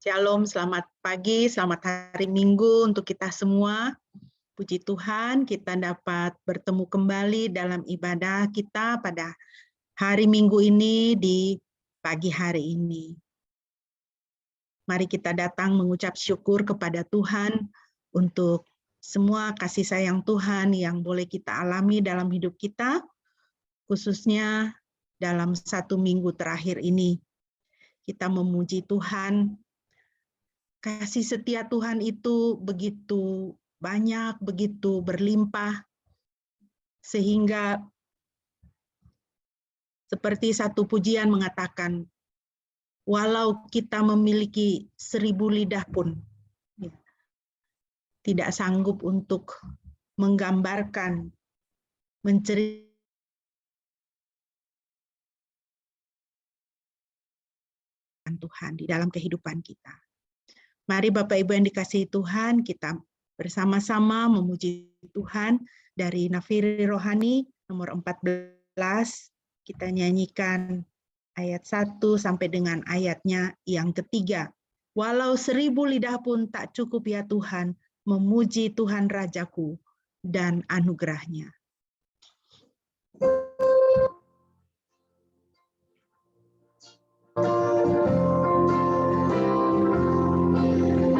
Shalom, selamat pagi, selamat hari Minggu untuk kita semua. Puji Tuhan, kita dapat bertemu kembali dalam ibadah kita pada hari Minggu ini di pagi hari ini. Mari kita datang mengucap syukur kepada Tuhan untuk semua kasih sayang Tuhan yang boleh kita alami dalam hidup kita, khususnya dalam 1 minggu terakhir ini. Kita memuji Tuhan. Kasih setia Tuhan itu begitu banyak, begitu berlimpah, sehingga seperti satu pujian mengatakan, walau kita memiliki 1000 lidah pun, tidak sanggup untuk menggambarkan, menceritakan Tuhan di dalam kehidupan kita. Mari Bapak Ibu yang dikasihi Tuhan, kita bersama-sama memuji Tuhan dari Nafiri Rohani nomor 14. Kita nyanyikan ayat 1 sampai dengan ayatnya yang ketiga. Walau 1000 lidah pun tak cukup ya Tuhan, memuji Tuhan Rajaku dan anugerahnya.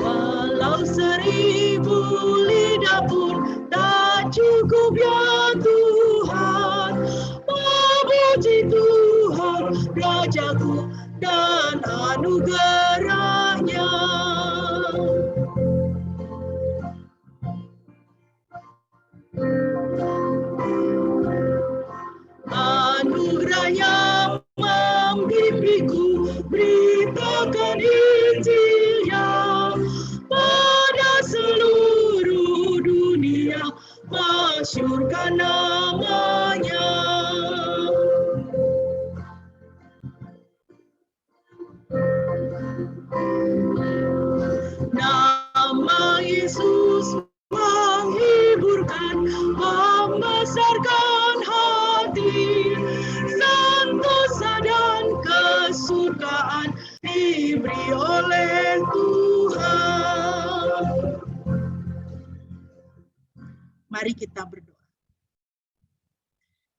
Walau 1000 lidah pun tak cukup ya Tuhan, memuji Tuhan Rajaku dan anugerahnya. Anugerahnya membimbingku beritakan Injil-Nya pada seluruh dunia, masyhurkan namanya. Nama Yesus menghiburkan, membesarkan hati, sentosa dan kesukaan diberi oleh Tuhan. Mari kita berdoa.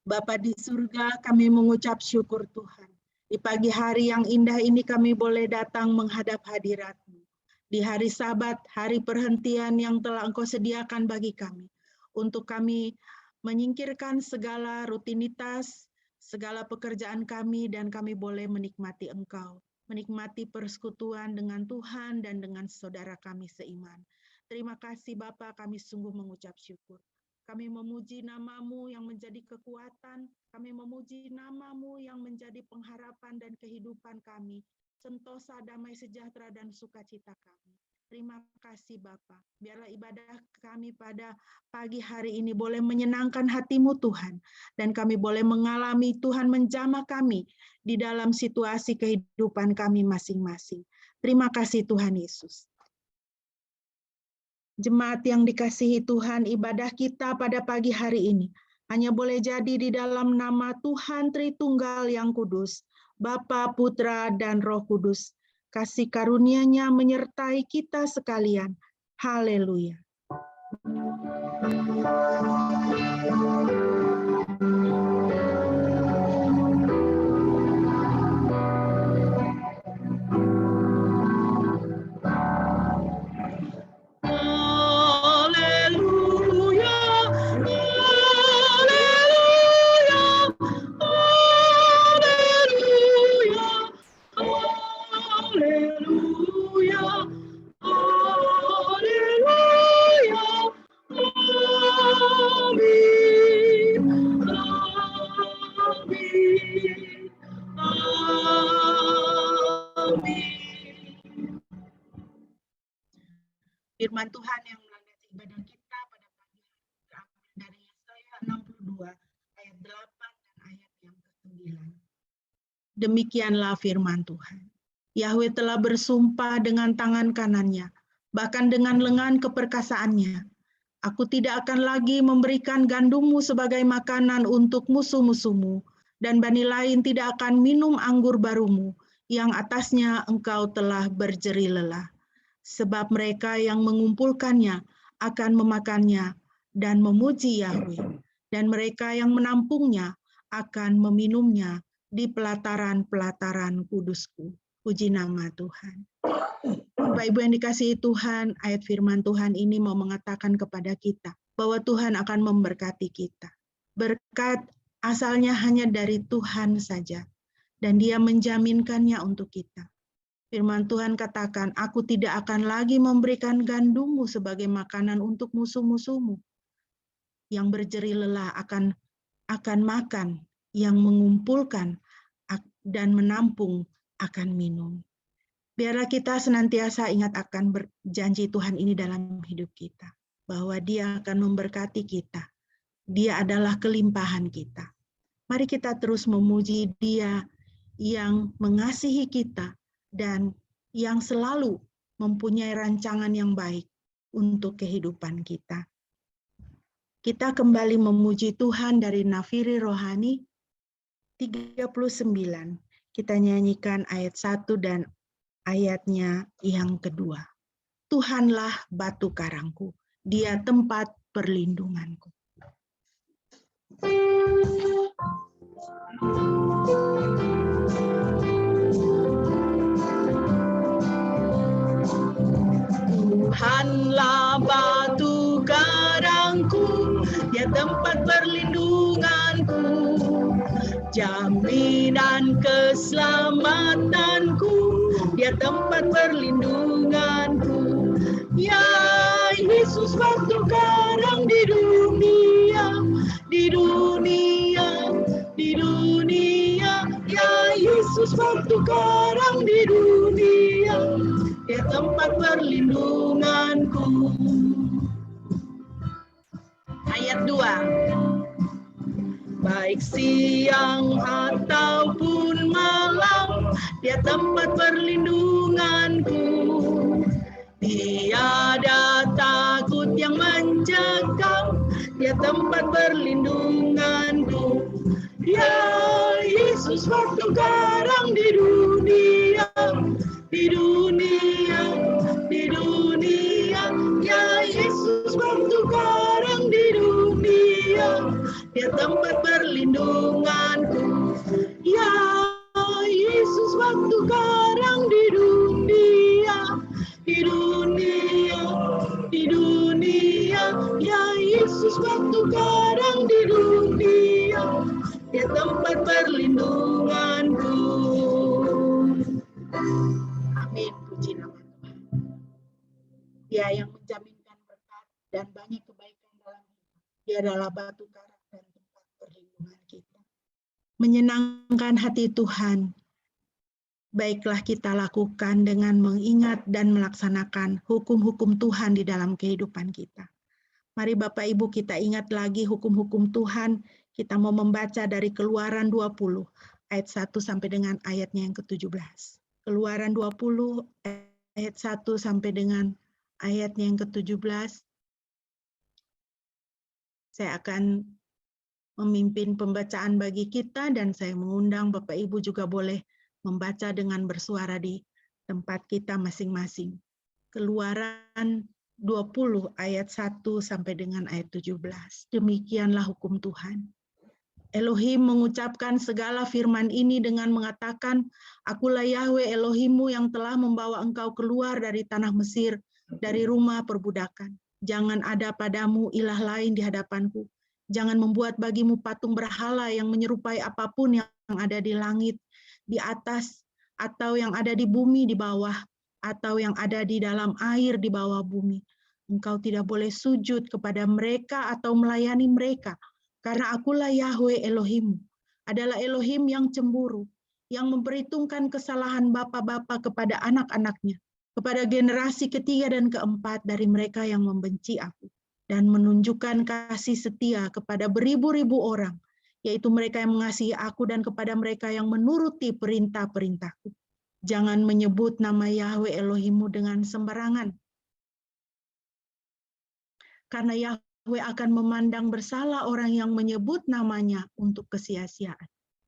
Bapa di surga, kami mengucap syukur Tuhan. Di pagi hari yang indah ini kami boleh datang menghadap hadirat-Mu. Di hari Sabat, hari perhentian yang telah Engkau sediakan bagi kami. Untuk kami menyingkirkan segala rutinitas, segala pekerjaan kami, dan kami boleh menikmati Engkau. Menikmati persekutuan dengan Tuhan dan dengan saudara kami seiman. Terima kasih Bapa, kami sungguh mengucap syukur. Kami memuji nama-Mu yang menjadi kekuatan, kami memuji nama-Mu yang menjadi pengharapan dan kehidupan kami, sentosa damai sejahtera dan sukacita kami. Terima kasih Bapa. Biarlah ibadah kami pada pagi hari ini boleh menyenangkan hati-Mu Tuhan, dan kami boleh mengalami Tuhan menjamah kami di dalam situasi kehidupan kami masing-masing. Terima kasih Tuhan Yesus. Jemaat yang dikasihi Tuhan, ibadah kita pada pagi hari ini hanya boleh jadi di dalam nama Tuhan Tritunggal yang kudus, Bapa, Putra, dan Roh Kudus. Kasih karunia-Nya menyertai kita sekalian. Haleluya. Firman Tuhan yang melandasi ibadah kita pada pagi hari terambil dari Yesaya 62 ayat 8 dan ayat yang ke-9. Demikianlah firman Tuhan. Yahweh telah bersumpah dengan tangan kanannya, bahkan dengan lengan keperkasaannya. Aku tidak akan lagi memberikan gandummu sebagai makanan untuk musuh-musuhmu, dan bani lain tidak akan minum anggur barumu. yang atasnya engkau telah berjeri lelah. Sebab mereka yang mengumpulkannya akan memakannya dan memuji Yahweh, dan mereka yang menampungnya akan meminumnya di pelataran-pelataran kudusku. Puji nama Tuhan. Bapak Ibu yang dikasihi Tuhan, ayat firman Tuhan ini mau mengatakan kepada kita bahwa Tuhan akan memberkati kita. Berkat asalnya hanya dari Tuhan saja, dan Dia menjaminkannya untuk kita. Firman Tuhan katakan, aku tidak akan lagi memberikan gandummu sebagai makanan untuk musuh-musuhmu. Yang berjeri lelah akan makan, yang mengumpulkan dan menampung akan minum. Biarlah kita senantiasa ingat akan janji Tuhan ini dalam hidup kita. Bahwa Dia akan memberkati kita. Dia adalah kelimpahan kita. Mari kita terus memuji Dia yang mengasihi kita dan yang selalu mempunyai rancangan yang baik untuk kehidupan kita. Kita kembali memuji Tuhan dari Nafiri Rohani 39. Kita nyanyikan ayat 1 dan ayatnya yang kedua. Tuhanlah batu karangku, Dia tempat perlindunganku. Tuhanlah batu karangku, Dia tempat perlindunganku, jaminan keselamatanku, Dia tempat perlindunganku. Ya Yesus batu karang di dunia, di dunia, di dunia. Ya Yesus batu karang di dunia, Dia tempat perlindunganku. Ayat 2. Baik siang ataupun malam, Dia tempat perlindunganku. Tiada takut yang mencekam, Dia tempat perlindunganku. Ya Yesus batu karang di dunia, di dunia, di dunia. Ya Yesus batu karang di dunia, Dia tempat perlindunganku. Ya Yesus batu karang di dunia, di dunia, di dunia. Ya Yesus batu karang di dunia, Dia tempat perlindunganku. Amin, puji nama Tuhan. Dia yang menjaminkan berkat dan banyak kebaikan dalam hidup. Dia adalah batu karang dan tempat perlindungan kita. Menyenangkan hati Tuhan, baiklah kita lakukan dengan mengingat dan melaksanakan hukum-hukum Tuhan di dalam kehidupan kita. Mari Bapak Ibu kita ingat lagi hukum-hukum Tuhan. Kita mau membaca dari Keluaran 20 ayat 1 sampai dengan ayatnya yang ke-17. Keluaran 20 ayat 1 sampai dengan ayatnya yang ke-17. Saya akan memimpin pembacaan bagi kita dan saya mengundang Bapak Ibu juga boleh membaca dengan bersuara di tempat kita masing-masing. Keluaran 20 ayat 1 sampai dengan ayat 17. Demikianlah hukum Tuhan. Elohim mengucapkan segala firman ini dengan mengatakan, Akulah Yahweh Elohimmu yang telah membawa engkau keluar dari tanah Mesir, dari rumah perbudakan. Jangan ada padamu ilah lain di hadapanku. Jangan membuat bagimu patung berhala yang menyerupai apapun yang ada di langit, di atas, atau yang ada di bumi di bawah, atau yang ada di dalam air di bawah bumi. Engkau tidak boleh sujud kepada mereka atau melayani mereka, karena akulah Yahweh Elohimmu, adalah Elohim yang cemburu, yang memperhitungkan kesalahan bapa-bapa kepada anak-anaknya, kepada generasi ketiga dan keempat dari mereka yang membenci aku, dan menunjukkan kasih setia kepada beribu-ribu orang, yaitu mereka yang mengasihi aku dan kepada mereka yang menuruti perintah-perintahku. Jangan menyebut nama Yahweh Elohimmu dengan sembarangan, karena Yahweh akan memandang bersalah orang yang menyebut namanya untuk kesia-siaan.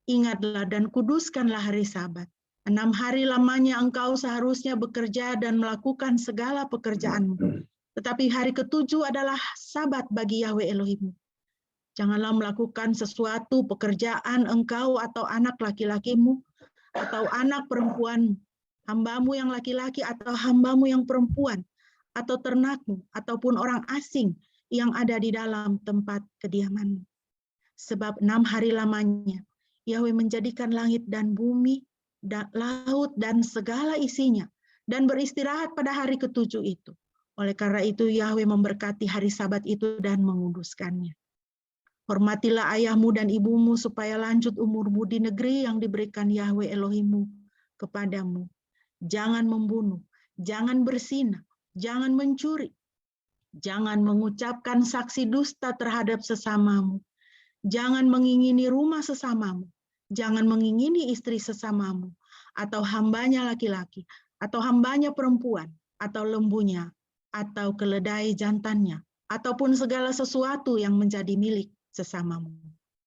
Ingatlah dan kuduskanlah hari Sabat. 6 hari lamanya engkau seharusnya bekerja dan melakukan segala pekerjaanmu. Tetapi hari ketujuh adalah Sabat bagi Yahweh Elohimmu. Janganlah melakukan sesuatu pekerjaan engkau atau anak laki-lakimu, atau anak perempuanmu, hambamu yang laki-laki atau hambamu yang perempuan, atau ternakmu, ataupun orang asing yang ada di dalam tempat kediamanmu. Sebab 6 hari lamanya Yahweh menjadikan langit dan bumi, laut dan segala isinya, dan beristirahat pada hari ketujuh itu. Oleh karena itu Yahweh memberkati hari Sabat itu dan menguduskannya. Hormatilah ayahmu dan ibumu supaya lanjut umurmu di negeri yang diberikan Yahweh Elohimmu kepadamu. Jangan membunuh, jangan berzina, jangan mencuri, jangan mengucapkan saksi dusta terhadap sesamamu, jangan mengingini rumah sesamamu, jangan mengingini istri sesamamu, atau hambanya laki-laki, atau hambanya perempuan, atau lembunya, atau keledai jantannya, ataupun segala sesuatu yang menjadi milik sesamamu.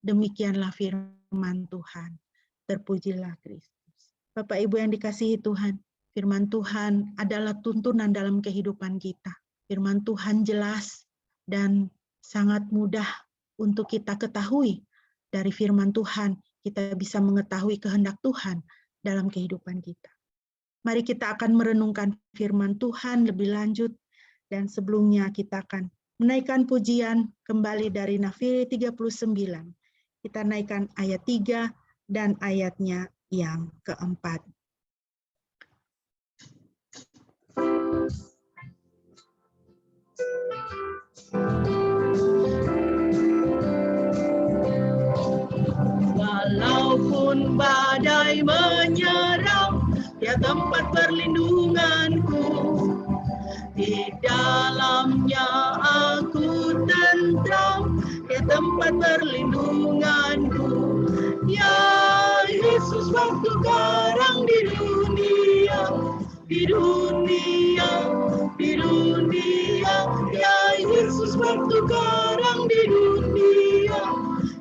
Demikianlah firman Tuhan. Terpujilah Kristus. Bapak Ibu yang dikasihi Tuhan, firman Tuhan adalah tuntunan dalam kehidupan kita. Firman Tuhan jelas dan sangat mudah untuk kita ketahui. Dari firman Tuhan, kita bisa mengetahui kehendak Tuhan dalam kehidupan kita. Mari kita akan merenungkan firman Tuhan lebih lanjut, dan sebelumnya kita akan menaikkan pujian kembali dari Nafiri 39. Kita naikkan ayat 3 dan ayatnya yang keempat. Walaupun badai menyerang, dia tempat perlindunganku. Di dalamnya aku tentram, dia tempat perlindunganku. Ya Yesus, waktu karang di dunia, di dunia, di dunia. Ya Yesus, waktu karang di dunia,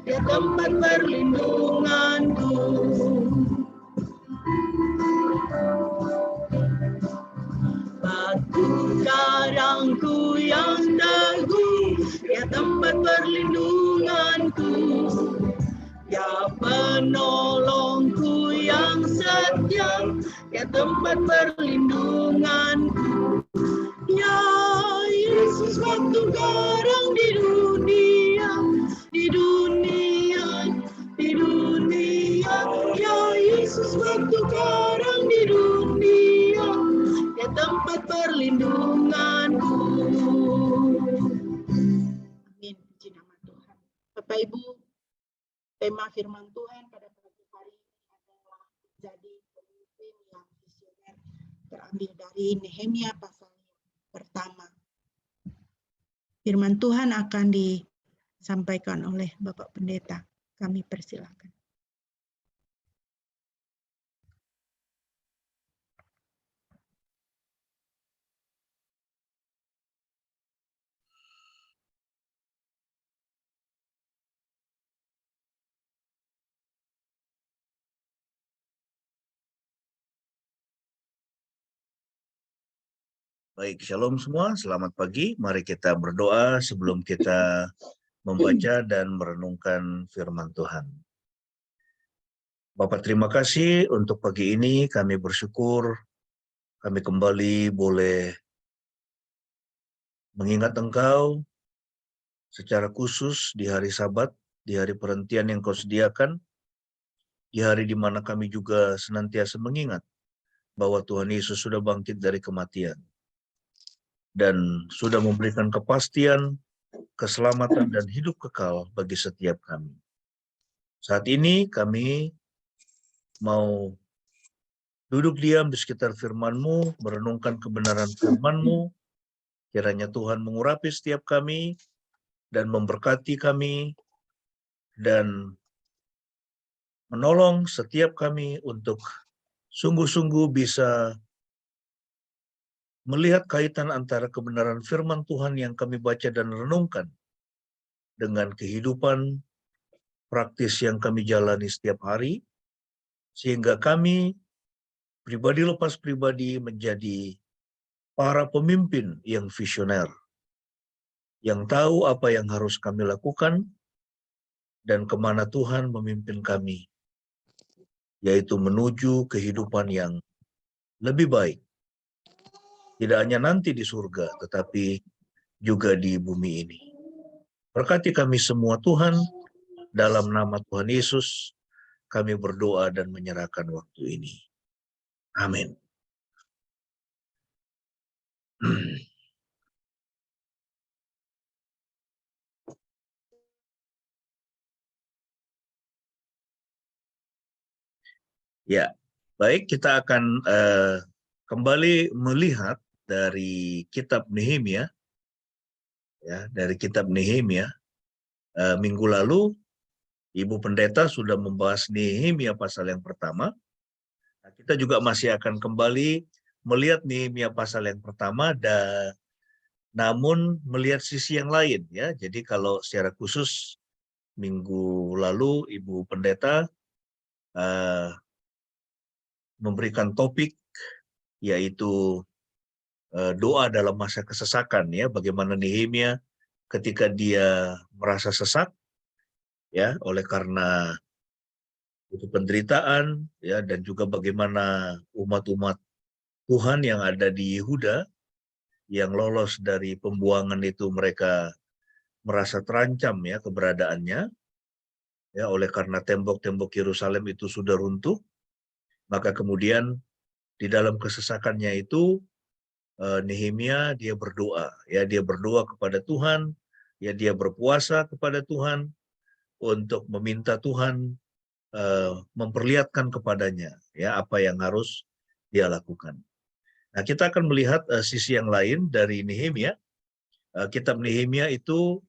dia tempat perlindunganku. Batu karangku yang teguh, dia tempat perlindunganku. Ya penolongku yang setia, ya tempat perlindunganku. Ya Yesus, waktu karang di dunia, di dunia, di dunia. Ya Yesus, waktu karang di dunia, ya tempat perlindunganku. Amin. Puji nama Tuhan. Bapak Ibu, tema firman Tuhan pada pagi hari ini adalah menjadi pemimpin yang visioner, terambil dari Nehemia pasal pertama. Firman Tuhan akan disampaikan oleh Bapak Pendeta. Kami persilakan. Baik, shalom semua, selamat pagi. Mari kita berdoa sebelum kita membaca dan merenungkan firman Tuhan. Bapak, terima kasih untuk pagi ini. Kami bersyukur kami kembali boleh mengingat Engkau secara khusus di hari Sabat, di hari perhentian yang Kau sediakan, di hari di mana kami juga senantiasa mengingat bahwa Tuhan Yesus sudah bangkit dari kematian dan sudah memberikan kepastian, keselamatan, dan hidup kekal bagi setiap kami. Saat ini kami mau duduk diam di sekitar firman-Mu, merenungkan kebenaran firman-Mu. Kiranya Tuhan mengurapi setiap kami dan memberkati kami dan menolong setiap kami untuk sungguh-sungguh bisa melihat kaitan antara kebenaran firman Tuhan yang kami baca dan renungkan dengan kehidupan praktis yang kami jalani setiap hari, sehingga kami pribadi lepas pribadi menjadi para pemimpin yang visioner, yang tahu apa yang harus kami lakukan dan kemana Tuhan memimpin kami, yaitu menuju kehidupan yang lebih baik. Tidak hanya nanti di surga, tetapi juga di bumi ini. Berkati kami semua Tuhan, dalam nama Tuhan Yesus, kami berdoa dan menyerahkan waktu ini. Amin. Ya, baik, kita akan kembali melihat dari kitab Nehemia. Ya, dari kitab Nehemia. Minggu lalu, Ibu Pendeta sudah membahas Nehemia pasal yang pertama. Nah, kita juga masih akan kembali melihat Nehemia pasal yang pertama, namun melihat sisi yang lain. Ya, jadi kalau secara khusus minggu lalu Ibu Pendeta memberikan topik yaitu doa dalam masa kesesakan, ya, bagaimana Nehemia ketika dia merasa sesak, ya, oleh karena itu penderitaan, ya, dan juga bagaimana umat-umat Tuhan yang ada di Yehuda yang lolos dari pembuangan itu mereka merasa terancam, ya, keberadaannya, ya, oleh karena tembok-tembok Yerusalem itu sudah runtuh. Maka kemudian di dalam kesesakannya itu Nehemia dia berdoa, ya, dia berdoa kepada Tuhan, ya, dia berpuasa kepada Tuhan untuk meminta Tuhan memperlihatkan kepadanya, ya, apa yang harus dia lakukan. Nah, kita akan melihat sisi yang lain dari Nehemia. Kitab Nehemia itu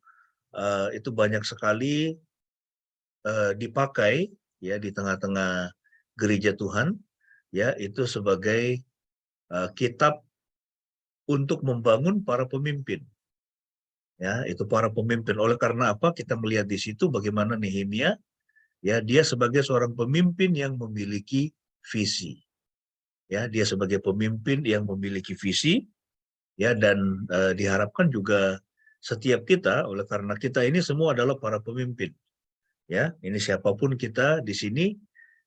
banyak sekali dipakai, ya, di tengah-tengah gereja Tuhan, ya, itu sebagai kitab untuk membangun para pemimpin. Ya, itu para pemimpin. Oleh karena apa? Kita melihat di situ bagaimana Nehemia, ya, dia sebagai seorang pemimpin yang memiliki visi. Ya, dia sebagai pemimpin yang memiliki visi, ya, dan diharapkan juga setiap kita, oleh karena kita ini semua adalah para pemimpin. Ya, ini siapapun kita di sini,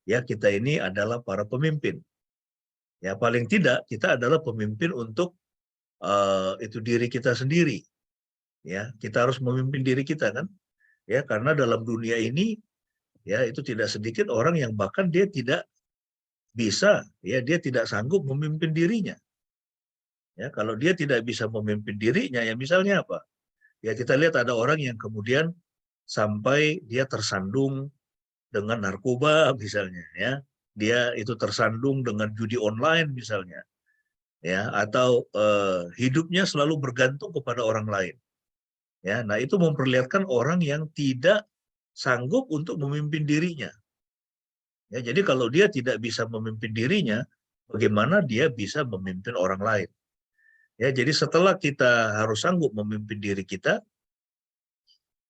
ya, kita ini adalah para pemimpin. Ya, paling tidak kita adalah pemimpin untuk itu diri kita sendiri. Ya, kita harus memimpin diri kita, kan? Ya, karena dalam dunia ini, ya, itu tidak sedikit orang yang bahkan dia tidak bisa, ya, dia tidak sanggup memimpin dirinya. Ya, kalau dia tidak bisa memimpin dirinya, ya, misalnya apa? Ya, kita lihat ada orang yang kemudian sampai dia tersandung dengan narkoba misalnya, ya. Dia itu tersandung dengan judi online misalnya. Ya, atau hidupnya selalu bergantung kepada orang lain. Ya, nah itu memperlihatkan orang yang tidak sanggup untuk memimpin dirinya. Ya, jadi kalau dia tidak bisa memimpin dirinya, bagaimana dia bisa memimpin orang lain? Ya, jadi setelah kita harus sanggup memimpin diri kita,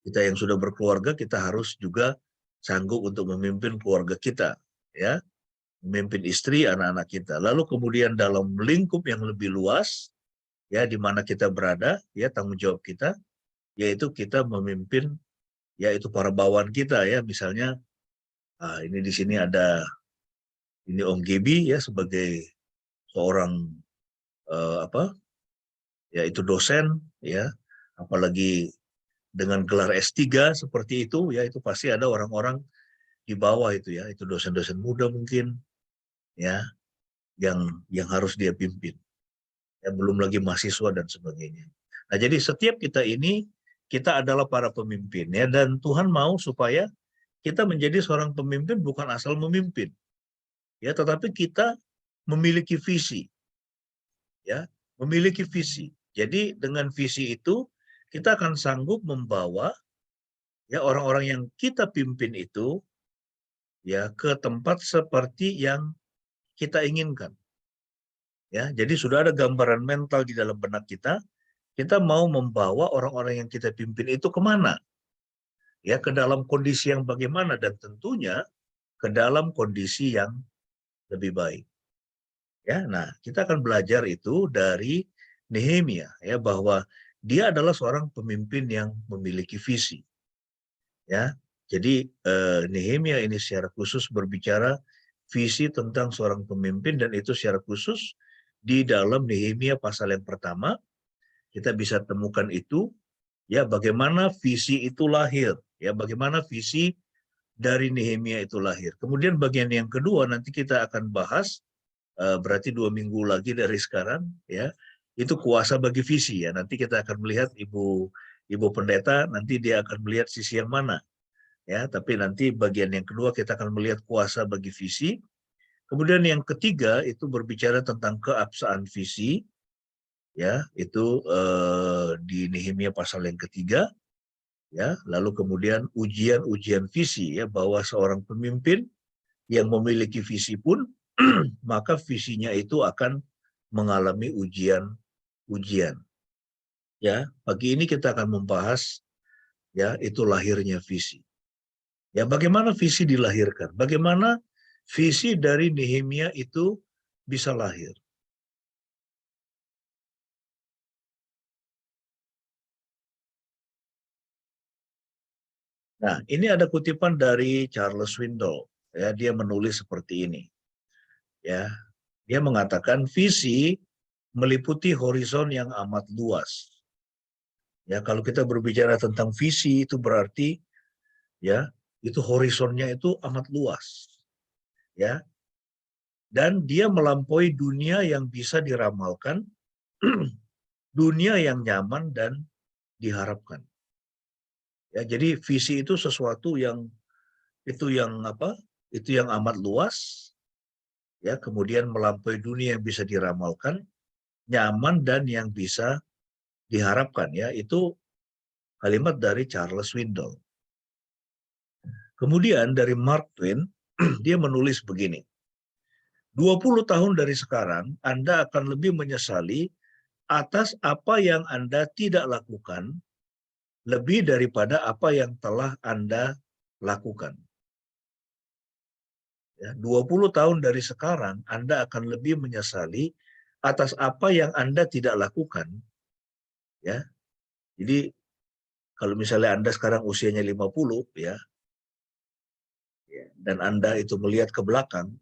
kita yang sudah berkeluarga, kita harus juga sanggup untuk memimpin keluarga kita, ya, memimpin istri, anak-anak kita. Lalu kemudian dalam lingkup yang lebih luas, ya, di mana kita berada, ya, tanggung jawab kita, yaitu kita memimpin, yaitu para bawahan kita, ya, misalnya, ini di sini ada ini Om Gebi, ya, sebagai seorang yaitu dosen, ya, apalagi dengan gelar S3 seperti itu, ya, itu pasti ada orang-orang di bawah itu, ya, itu dosen-dosen muda mungkin, ya, yang harus dia pimpin, ya, belum lagi mahasiswa dan sebagainya. Nah, jadi setiap kita ini kita adalah para pemimpin, ya, dan Tuhan mau supaya kita menjadi seorang pemimpin bukan asal memimpin, ya, tetapi kita memiliki visi, ya, memiliki visi. Jadi dengan visi itu kita akan sanggup membawa, ya, orang-orang yang kita pimpin itu, ya, ke tempat seperti yang kita inginkan. Ya, jadi sudah ada gambaran mental di dalam benak kita mau membawa orang-orang yang kita pimpin itu kemana? Ya, ke dalam kondisi yang bagaimana, dan tentunya ke dalam kondisi yang lebih baik. Ya, nah kita akan belajar itu dari Nehemia ya, bahwa dia adalah seorang pemimpin yang memiliki visi. Ya, jadi Nehemia ini secara khusus berbicara visi tentang seorang pemimpin, dan itu secara khusus di dalam Nehemia pasal yang pertama kita bisa temukan itu ya, bagaimana visi itu lahir ya, bagaimana visi dari Nehemia itu lahir. Kemudian bagian yang kedua nanti kita akan bahas, berarti 2 minggu lagi dari sekarang ya, itu kuasa bagi visi ya. Nanti kita akan melihat ibu pendeta, nanti dia akan melihat sisi yang mana ya, tapi nanti bagian yang kedua kita akan melihat kuasa bagi visi. Kemudian yang ketiga itu berbicara tentang keabsahan visi ya, itu di Nehemia pasal yang ketiga ya. Lalu kemudian ujian-ujian visi ya, bahwa seorang pemimpin yang memiliki visi pun maka visinya itu akan mengalami ujian-ujian. Ya, pagi ini kita akan membahas ya, itu lahirnya visi. Ya, bagaimana visi dilahirkan? Bagaimana visi dari Nehemia itu bisa lahir? Nah, ini ada kutipan dari Charles Swindoll. Ya, dia menulis seperti ini. Ya, dia mengatakan visi meliputi horizon yang amat luas. Ya, kalau kita berbicara tentang visi itu berarti ya, itu horizonnya itu amat luas. Ya, dan dia melampaui dunia yang bisa diramalkan, dunia yang nyaman dan diharapkan. Ya, jadi visi itu sesuatu yang apa? Itu yang amat luas, ya, kemudian melampaui dunia yang bisa diramalkan, nyaman dan yang bisa diharapkan ya. Itu kalimat dari Charles Swindoll. Kemudian dari Mark Twain, dia menulis begini. 20 tahun dari sekarang, Anda akan lebih menyesali atas apa yang Anda tidak lakukan, lebih daripada apa yang telah Anda lakukan. Ya, 20 tahun dari sekarang, Anda akan lebih menyesali atas apa yang Anda tidak lakukan. Ya, jadi kalau misalnya Anda sekarang usianya 50, ya, dan Anda itu melihat ke belakang,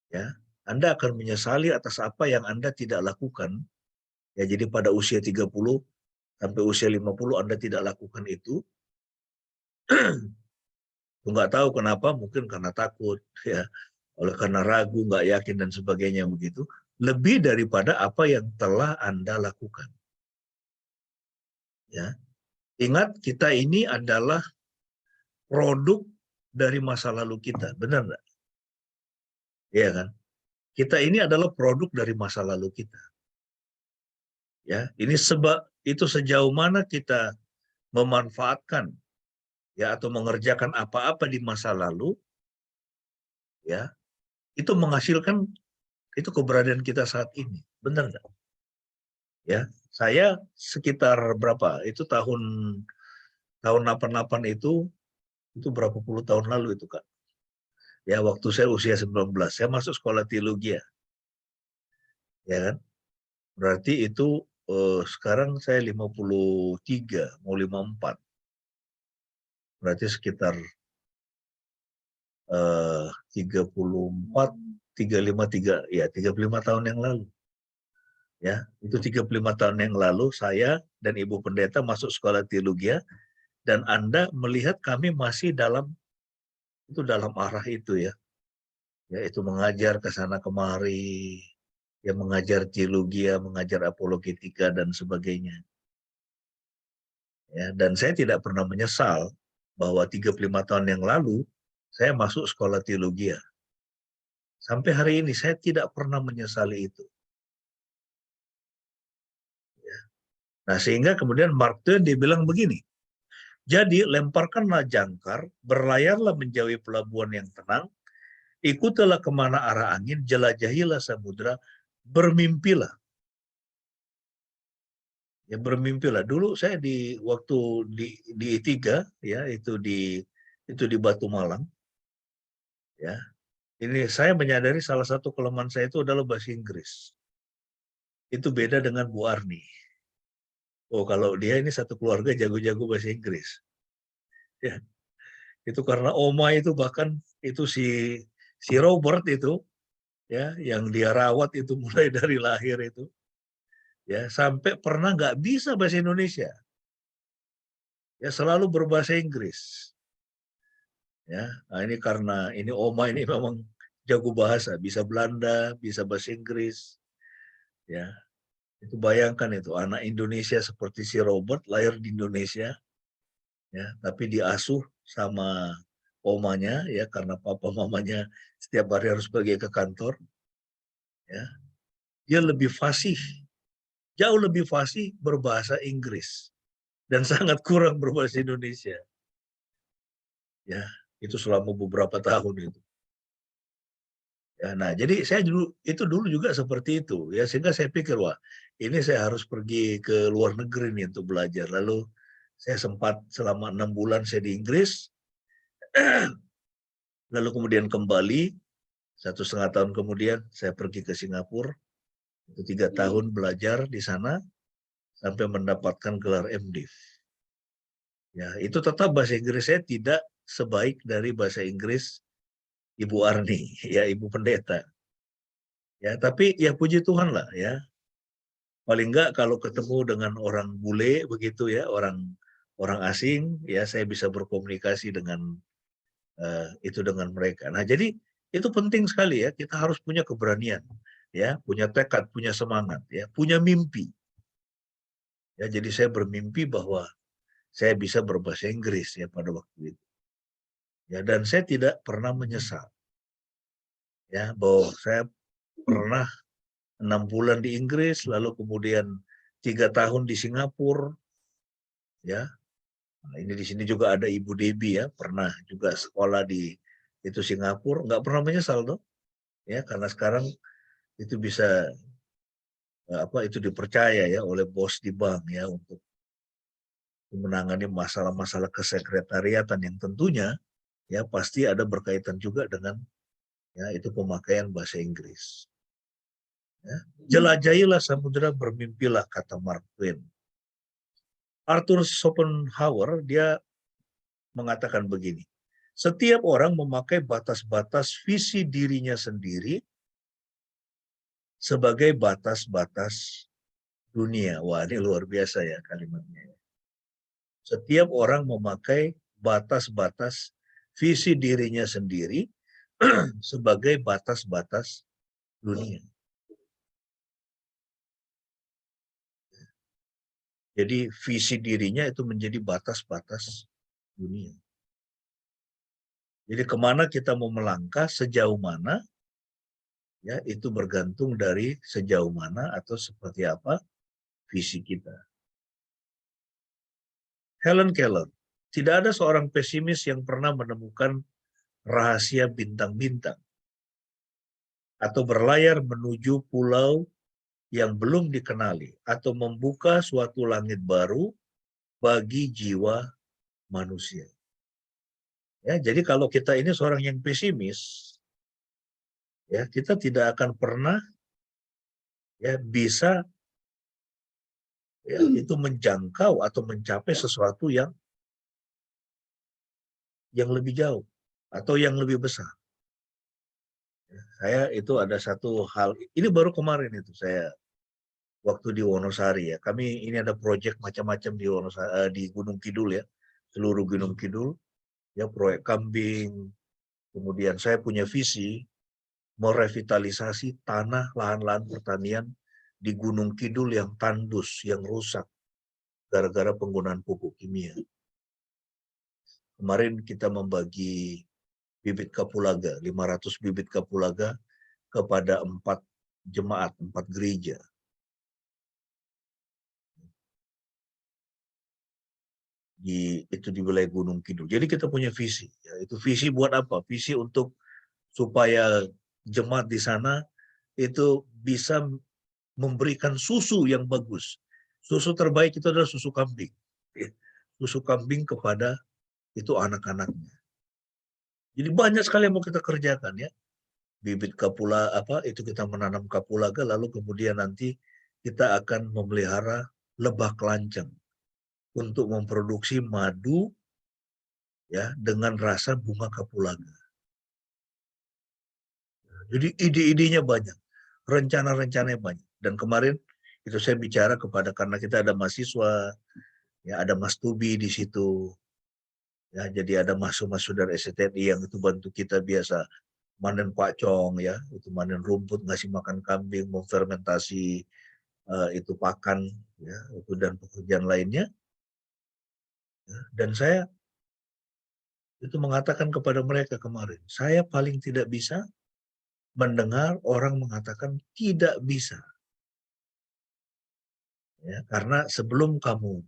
ya, Anda akan menyesali atas apa yang Anda tidak lakukan. Ya, jadi pada usia 30 sampai usia 50 Anda tidak lakukan itu. Nggak tahu kenapa, mungkin karena takut, ya, oleh karena ragu, nggak yakin dan sebagainya begitu. Lebih daripada apa yang telah Anda lakukan. Ya, ingat kita ini adalah produk dari masa lalu kita, benar nggak? Iya kan? Kita ini adalah produk dari masa lalu kita. Ya, ini sebab itu sejauh mana kita memanfaatkan ya atau mengerjakan apa-apa di masa lalu, ya, itu menghasilkan itu keberadaan kita saat ini, benar nggak? Ya, saya sekitar berapa? Itu tahun 88 itu berapa puluh tahun lalu itu, Kak? Ya, waktu saya usia 19, saya masuk sekolah teologi ya. Ya kan? Berarti itu sekarang saya 53, mau 54. Berarti sekitar 34, 35, 35 tahun yang lalu. Ya, itu 35 tahun yang lalu saya dan Ibu Pendeta masuk sekolah teologi ya, dan Anda melihat kami masih dalam arah itu ya. Yaitu mengajar ke sana kemari, ya, mengajar teologi, mengajar apologetika dan sebagainya. Ya, dan saya tidak pernah menyesal bahwa 35 tahun yang lalu saya masuk sekolah teologi. Sampai hari ini saya tidak pernah menyesali itu. Ya. Nah, sehingga kemudian Mark Twain dibilang begini, jadi lemparkanlah jangkar, berlayarlah menjauhi pelabuhan yang tenang, ikutilah kemana arah angin, jelajahilah samudra, bermimpilah. Ya, bermimpilah. Dulu saya waktu di I3 ya, itu di Batu Malang ya. Ini saya menyadari salah satu kelemahan saya itu adalah bahasa Inggris. Itu beda dengan Bu Arni. Oh, kalau dia ini satu keluarga jago-jago bahasa Inggris. Ya, itu karena Oma itu bahkan itu si Robert itu ya yang dia rawat itu mulai dari lahir itu ya sampai pernah nggak bisa bahasa Indonesia. Ya selalu berbahasa Inggris. Ya, nah ini karena ini Oma ini memang jago bahasa, bisa Belanda, bisa bahasa Inggris. Ya, itu bayangkan itu anak Indonesia seperti si Robert lahir di Indonesia, ya, tapi diasuh sama omanya ya karena papa mamanya setiap hari harus pergi ke kantor. Ya, dia lebih fasih, jauh lebih fasih berbahasa Inggris dan sangat kurang berbahasa Indonesia. Ya, itu selama beberapa tahun itu. Ya, nah, jadi saya dulu juga seperti itu ya sehingga saya pikir wah ini saya harus pergi ke luar negeri nih untuk belajar. Lalu saya sempat selama 6 bulan saya di Inggris, lalu kemudian kembali 1,5 tahun kemudian saya pergi ke Singapura, itu 3 tahun belajar di sana sampai mendapatkan gelar MDiv. Ya, itu tetap bahasa Inggris saya tidak sebaik dari bahasa Inggris Ibu Arni, ya Ibu Pendeta. Ya, tapi ya puji Tuhan lah ya. Paling enggak kalau ketemu dengan orang bule begitu ya, orang asing, ya saya bisa berkomunikasi dengan itu dengan mereka. Nah, jadi itu penting sekali ya, kita harus punya keberanian, ya, punya tekad, punya semangat, ya, punya mimpi. Ya, jadi saya bermimpi bahwa saya bisa berbahasa Inggris ya pada waktu itu. Ya, dan saya tidak pernah menyesal. Ya, bahwa saya pernah 6 bulan di Inggris, lalu kemudian 3 tahun di Singapura, ya. Nah, ini di sini juga ada Ibu Debbie ya, pernah juga sekolah di itu Singapura, nggak pernah menyesal dong, ya karena sekarang itu bisa itu dipercaya ya oleh bos di bank ya untuk menangani masalah-masalah kesekretariatan yang tentunya ya pasti ada berkaitan juga dengan ya itu pemakaian bahasa Inggris. Ya. Jelajahilah samudera, bermimpilah, kata Mark Twain. Arthur Schopenhauer dia mengatakan begini, setiap orang memakai batas-batas visi dirinya sendiri sebagai batas-batas dunia. Wah, ini luar biasa ya kalimatnya. Setiap orang memakai batas-batas visi dirinya sendiri sebagai batas-batas dunia. Jadi visi dirinya itu menjadi batas-batas dunia. Jadi kemana kita mau melangkah, sejauh mana, ya itu bergantung dari sejauh mana atau seperti apa visi kita. Helen Keller, tidak ada seorang pesimis yang pernah menemukan rahasia bintang-bintang atau berlayar menuju pulau yang belum dikenali atau membuka suatu langit baru bagi jiwa manusia. Ya, jadi kalau kita ini seorang yang pesimis, ya kita tidak akan pernah ya bisa ya, itu menjangkau atau mencapai sesuatu yang lebih jauh atau yang lebih besar. Saya itu ada satu hal, ini baru kemarin itu saya waktu di Wonosari ya. Kami ini ada proyek macam-macam di Wonosari, di Gunung Kidul ya, seluruh Gunung Kidul, ya proyek kambing. Kemudian saya punya visi merevitalisasi tanah lahan-lahan pertanian di Gunung Kidul yang tandus, yang rusak gara-gara penggunaan pupuk kimia. Kemarin kita membagi bibit kapulaga, 500 bibit kapulaga kepada 4 jemaat, 4 gereja. Itu di wilayah Gunung Kidul. Jadi kita punya visi. Ya, itu visi buat apa? Visi untuk supaya jemaat di sana itu bisa memberikan susu yang bagus. Susu terbaik itu adalah susu kambing. Ya, susu kambing kepada itu anak-anaknya. Jadi banyak sekali yang mau kita kerjakan ya. bibit itu kita menanam kapulaga, lalu kemudian nanti kita akan memelihara lebah kelanceng untuk memproduksi madu ya dengan rasa bunga kapulaga. Jadi ide-idenya banyak, rencana-rencananya banyak. Dan kemarin itu saya bicara karena kita ada mahasiswa, ya ada Mas Tubi di situ, ya jadi ada Mas dari STNI yang itu bantu kita biasa manen pacong, ya itu manen rumput, ngasih makan kambing, memfermentasi itu pakan, ya itu dan pekerjaan lainnya. Ya, dan saya itu mengatakan kepada mereka kemarin, saya paling tidak bisa mendengar orang mengatakan tidak bisa. Ya, karena sebelum kamu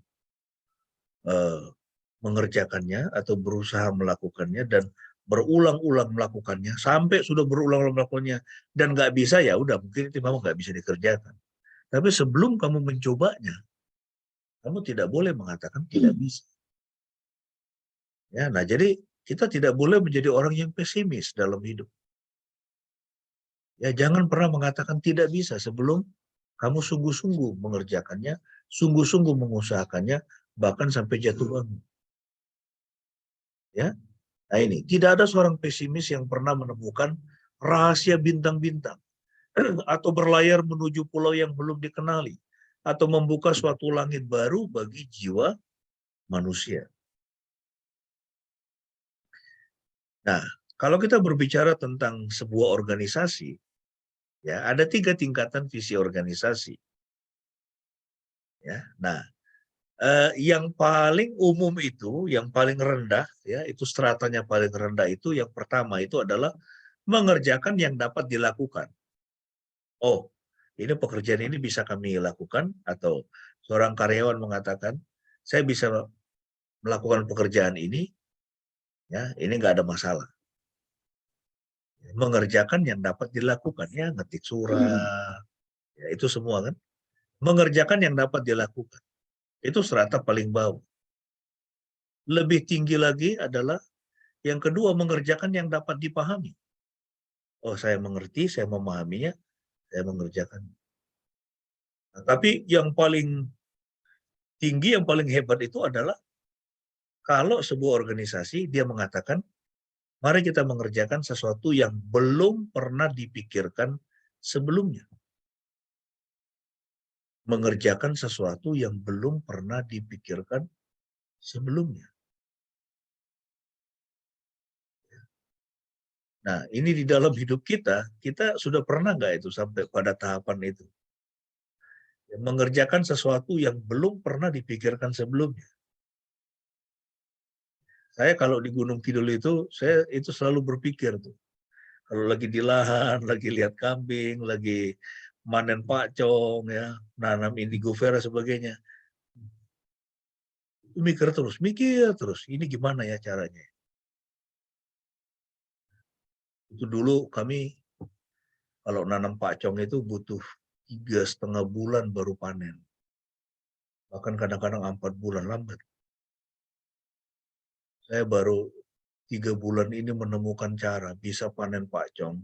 mengerjakannya atau berusaha melakukannya dan berulang-ulang melakukannya, sampai sudah berulang-ulang melakukannya dan nggak bisa, ya udah mungkin itu memang nggak bisa dikerjakan. Tapi sebelum kamu mencobanya, kamu tidak boleh mengatakan tidak bisa. Ya, nah jadi kita tidak boleh menjadi orang yang pesimis dalam hidup. Ya, jangan pernah mengatakan tidak bisa sebelum kamu sungguh-sungguh mengerjakannya, sungguh-sungguh mengusahakannya, bahkan sampai jatuh bangun. Ya, nah ini tidak ada seorang pesimis yang pernah menemukan rahasia bintang-bintang atau berlayar menuju pulau yang belum dikenali atau membuka suatu langit baru bagi jiwa manusia. Nah, kalau kita berbicara tentang sebuah organisasi, ya ada 3 tingkatan visi organisasi. Ya, nah yang paling umum itu, yang paling rendah, ya itu stratanya paling rendah itu, yang pertama itu adalah mengerjakan yang dapat dilakukan. Oh, ini pekerjaan ini bisa kami lakukan, atau seorang karyawan mengatakan, saya bisa melakukan pekerjaan ini, ya ini nggak ada masalah. Mengerjakan yang dapat dilakukan, ya ngetik surat, ya itu semua kan. Mengerjakan yang dapat dilakukan, itu strata paling bawah. Lebih tinggi lagi adalah yang kedua, mengerjakan yang dapat dipahami. Oh, saya mengerti, saya memahaminya, saya mengerjakan. Nah, tapi yang paling tinggi, yang paling hebat itu adalah kalau sebuah organisasi dia mengatakan, mari kita mengerjakan sesuatu yang belum pernah dipikirkan sebelumnya. Mengerjakan sesuatu yang belum pernah dipikirkan sebelumnya. Nah, ini di dalam hidup kita sudah pernah nggak itu sampai pada tahapan itu? Mengerjakan sesuatu yang belum pernah dipikirkan sebelumnya. Saya kalau di Gunung Kidul itu, saya itu selalu berpikir tuh. Kalau lagi di lahan, lagi lihat kambing, lagi manen pacong, ya, nanam indigo vera sebagainya. Mikir terus, ini gimana ya caranya. Itu dulu kami kalau nanam pacong itu butuh 3,5 bulan baru panen. Bahkan kadang-kadang 4 bulan lambat. Saya baru 3 bulan ini menemukan cara bisa panen pacong.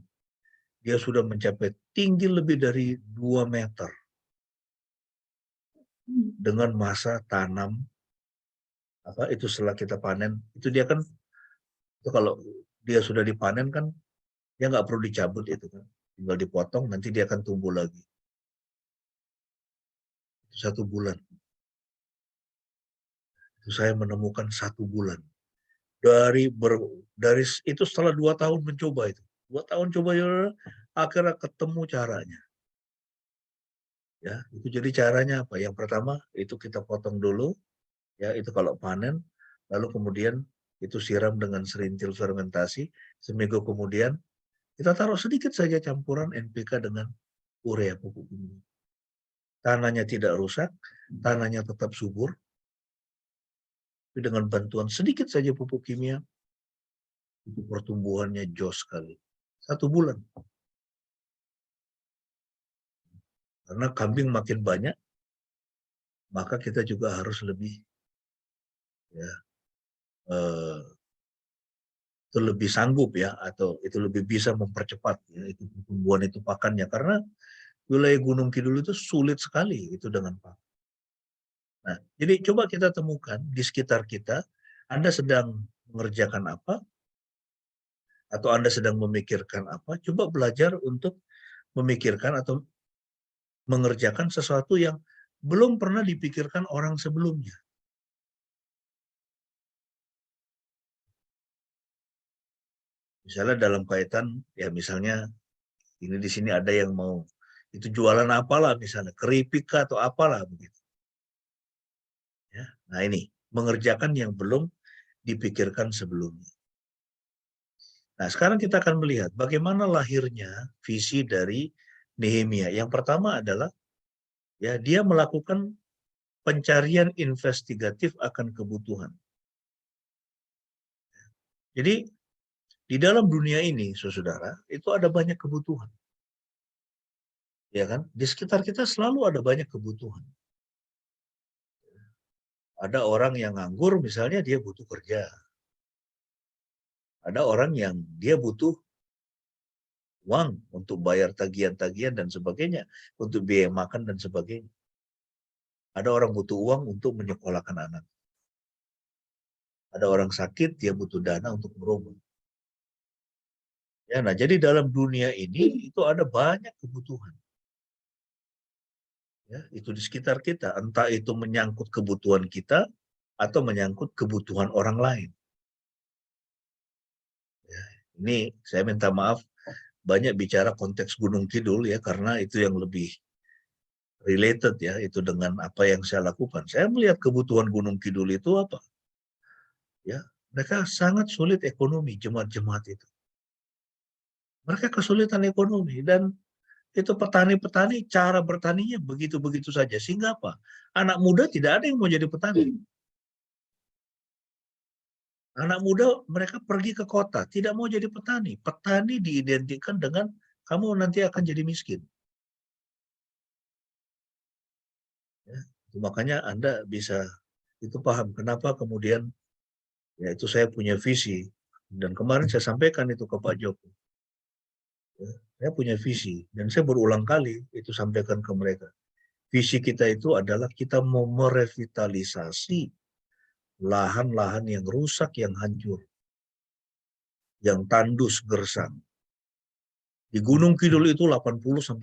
Dia sudah mencapai tinggi lebih dari 2 meter. Dengan masa tanam, itu setelah kita panen, itu dia kan, itu kalau dia sudah dipanen kan, dia nggak perlu dicabut itu kan. Tinggal dipotong, nanti dia akan tumbuh lagi. Itu 1 bulan. Itu saya menemukan 1 bulan. Dari itu setelah 2 tahun mencoba itu. 2 tahun coba, ya, akhirnya ketemu caranya. Ya, itu jadi caranya apa? Yang pertama itu kita potong dulu, ya itu kalau panen, lalu kemudian itu siram dengan serintil fermentasi, seminggu kemudian kita taruh sedikit saja campuran NPK dengan urea pupuk kimia. Tanahnya tidak rusak, tanahnya tetap subur, tapi dengan bantuan sedikit saja pupuk kimia, itu pertumbuhannya jos sekali. 1 bulan. Karena kambing makin banyak, maka kita juga harus lebih, ya, itu lebih sanggup ya, atau itu lebih bisa mempercepat ya, itu pertumbuhan itu pakannya, karena wilayah Gunung Kidul itu sulit sekali itu dengan pakan. Nah, jadi coba kita temukan di sekitar kita, Anda sedang mengerjakan apa, atau Anda sedang memikirkan apa, coba belajar untuk memikirkan atau mengerjakan sesuatu yang belum pernah dipikirkan orang sebelumnya. Misalnya dalam kaitan, ya misalnya ini di sini ada yang mau itu jualan apalah, misalnya keripik atau apalah begitu. Ya, nah ini mengerjakan yang belum dipikirkan sebelumnya. Nah sekarang kita akan melihat bagaimana lahirnya visi dari Nehemia. Yang pertama adalah ya dia melakukan pencarian investigatif akan kebutuhan. Jadi di dalam dunia ini, saudara, itu ada banyak kebutuhan. Ya kan? Di sekitar kita selalu ada banyak kebutuhan. Ada orang yang nganggur, misalnya dia butuh kerja. Ada orang yang dia butuh uang untuk bayar tagihan-tagihan dan sebagainya, untuk biaya makan dan sebagainya. Ada orang butuh uang untuk menyekolahkan anak. Ada orang sakit, dia butuh dana untuk berobat. Ya, nah jadi dalam dunia ini itu ada banyak kebutuhan. Ya, itu di sekitar kita, entah itu menyangkut kebutuhan kita atau menyangkut kebutuhan orang lain. Ya, ini saya minta maaf banyak bicara konteks Gunung Kidul ya, karena itu yang lebih related ya, itu dengan apa yang saya lakukan. Saya melihat kebutuhan Gunung Kidul itu apa? Ya, mereka sangat sulit ekonomi, jemaat-jemaat itu. Mereka kesulitan ekonomi, dan itu petani-petani cara bertaninya begitu-begitu saja. Sehingga apa? Anak muda tidak ada yang mau jadi petani. Anak muda mereka pergi ke kota, tidak mau jadi petani. Petani diidentikan dengan kamu nanti akan jadi miskin. Ya, makanya Anda bisa itu paham kenapa kemudian ya itu saya punya visi, dan kemarin saya sampaikan itu ke Pak Joko. Ya, saya punya visi dan saya berulang kali itu sampaikan ke mereka. Visi kita itu adalah kita mau merevitalisasi lahan-lahan yang rusak, yang hancur, yang tandus gersang. Di Gunung Kidul itu 80-90%.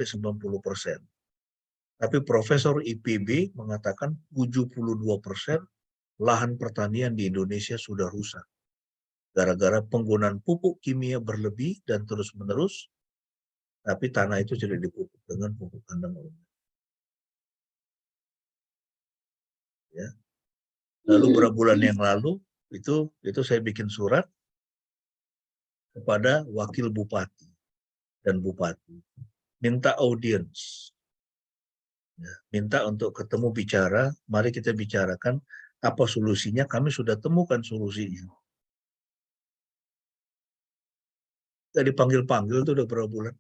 Tapi Profesor IPB mengatakan 72% lahan pertanian di Indonesia sudah rusak. Gara-gara penggunaan pupuk kimia berlebih dan terus-menerus, tapi tanah itu tidak dipupuk dengan pupuk kandang organik. Ya. Lalu beberapa bulan yang lalu, itu saya bikin surat kepada wakil bupati dan bupati. Minta audiens. Ya, minta untuk ketemu bicara, mari kita bicarakan apa solusinya, kami sudah temukan solusinya. Kita dipanggil-panggil itu udah berapa bulan.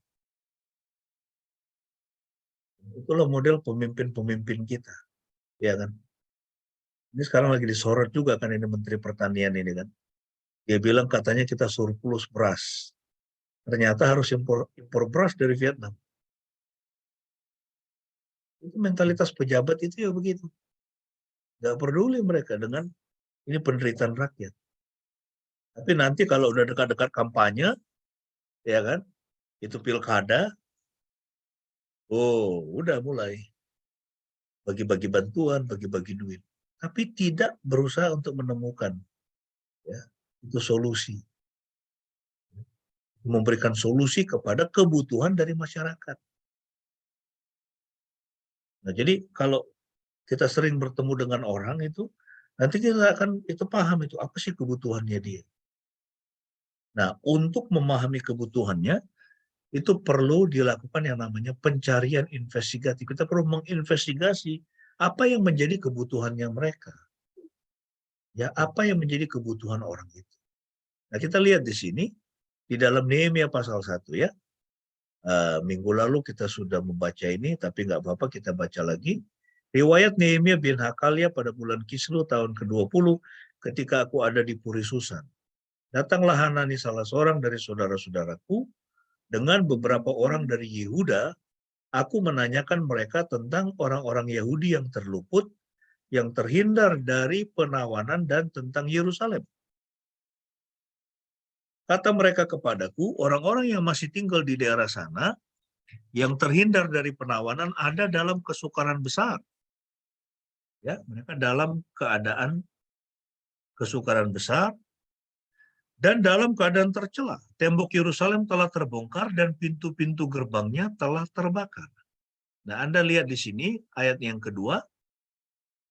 Itulah model pemimpin-pemimpin kita, ya kan? Ini sekarang lagi disorot juga kan ini Menteri Pertanian ini kan. Dia bilang katanya kita surplus beras. Ternyata harus impor beras dari Vietnam. Itu mentalitas pejabat itu ya begitu. Gak peduli mereka dengan ini penderitaan rakyat. Tapi nanti kalau udah dekat-dekat kampanye, ya kan, itu pilkada, oh udah mulai bagi-bagi bantuan, bagi-bagi duit. Tapi tidak berusaha untuk menemukan ya, itu solusi. Memberikan solusi kepada kebutuhan dari masyarakat. Nah, jadi kalau kita sering bertemu dengan orang itu, nanti kita akan itu paham itu apa sih kebutuhannya dia. Nah, untuk memahami kebutuhannya, itu perlu dilakukan yang namanya pencarian investigatif. Kita perlu menginvestigasi apa yang menjadi kebutuhannya mereka. Ya, apa yang menjadi kebutuhan orang itu. Nah, kita lihat di sini, di dalam Nehemia pasal 1 ya, minggu lalu kita sudah membaca ini, tapi nggak apa-apa kita baca lagi. Riwayat Nehemia bin Hakalia pada bulan Kislew tahun ke-20 ketika aku ada di Puri Susan. Datanglah Hanani salah seorang dari saudara-saudaraku dengan beberapa orang dari Yehuda. Aku menanyakan mereka tentang orang-orang Yahudi yang terluput, yang terhindar dari penawanan dan tentang Yerusalem. Kata mereka kepadaku, orang-orang yang masih tinggal di daerah sana, yang terhindar dari penawanan ada dalam kesukaran besar. Ya, mereka dalam keadaan kesukaran besar dan dalam keadaan tercela. Tembok Yerusalem telah terbongkar dan pintu-pintu gerbangnya telah terbakar. Nah, Anda lihat di sini ayat yang kedua,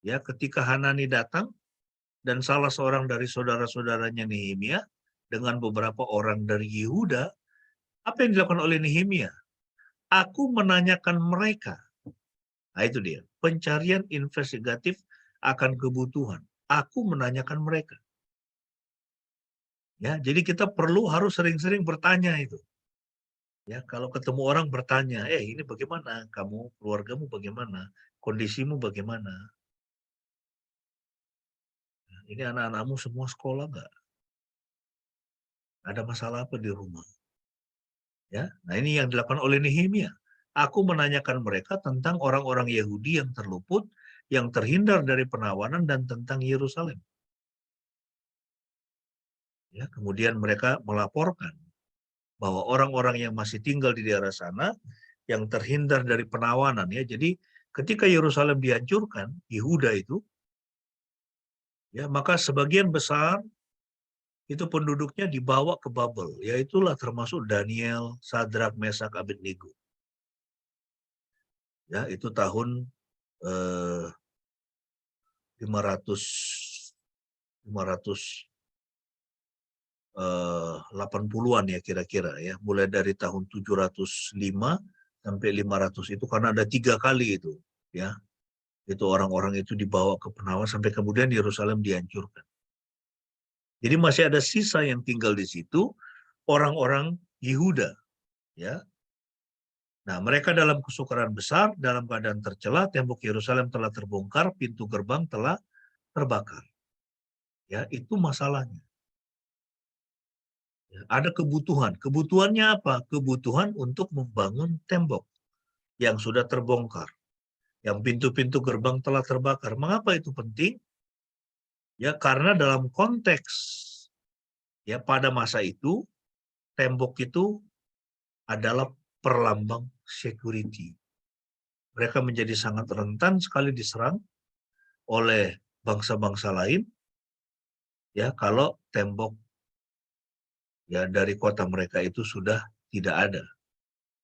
ya, ketika Hanani datang dan salah seorang dari saudara-saudaranya Nehemia dengan beberapa orang dari Yehuda, apa yang dilakukan oleh Nehemia? Aku menanyakan mereka. Nah, itu dia, pencarian investigatif akan kebutuhan. Aku menanyakan mereka. Ya, jadi kita harus sering-sering bertanya itu. Ya, kalau ketemu orang bertanya, ini bagaimana? Kamu, keluargamu bagaimana? Kondisimu bagaimana? Ini anak-anakmu semua sekolah nggak? Ada masalah apa di rumah? Ya, nah ini yang dilakukan oleh Nehemia. Aku menanyakan mereka tentang orang-orang Yahudi yang terluput, yang terhindar dari penawanan dan tentang Yerusalem. Ya, kemudian mereka melaporkan bahwa orang-orang yang masih tinggal di daerah sana yang terhindar dari penawanan, ya. Jadi ketika Yerusalem dihancurkan, Yehuda itu, ya, maka sebagian besar itu penduduknya dibawa ke Babel, yaitulah termasuk Daniel, Sadrak, Mesak, Abednego. Ya, itu tahun 580-an ya kira-kira, ya, mulai dari tahun 705 sampai 500 itu, karena ada 3 kali itu, ya, itu orang-orang itu dibawa ke penawan sampai kemudian Yerusalem dihancurkan. Jadi masih ada sisa yang tinggal di situ, orang-orang Yehuda, ya. Nah, mereka dalam kesukaran besar, dalam keadaan tercela, tembok Yerusalem telah terbongkar, pintu gerbang telah terbakar. Ya, itu masalahnya. Ya, ada kebutuhan. Kebutuhannya apa? Kebutuhan untuk membangun tembok yang sudah terbongkar. Yang pintu-pintu gerbang telah terbakar. Mengapa itu penting? Ya, karena dalam konteks, ya, pada masa itu tembok itu adalah perlambang security. Mereka menjadi sangat rentan sekali diserang oleh bangsa-bangsa lain, ya, kalau tembok, ya, dari kota mereka itu sudah tidak ada,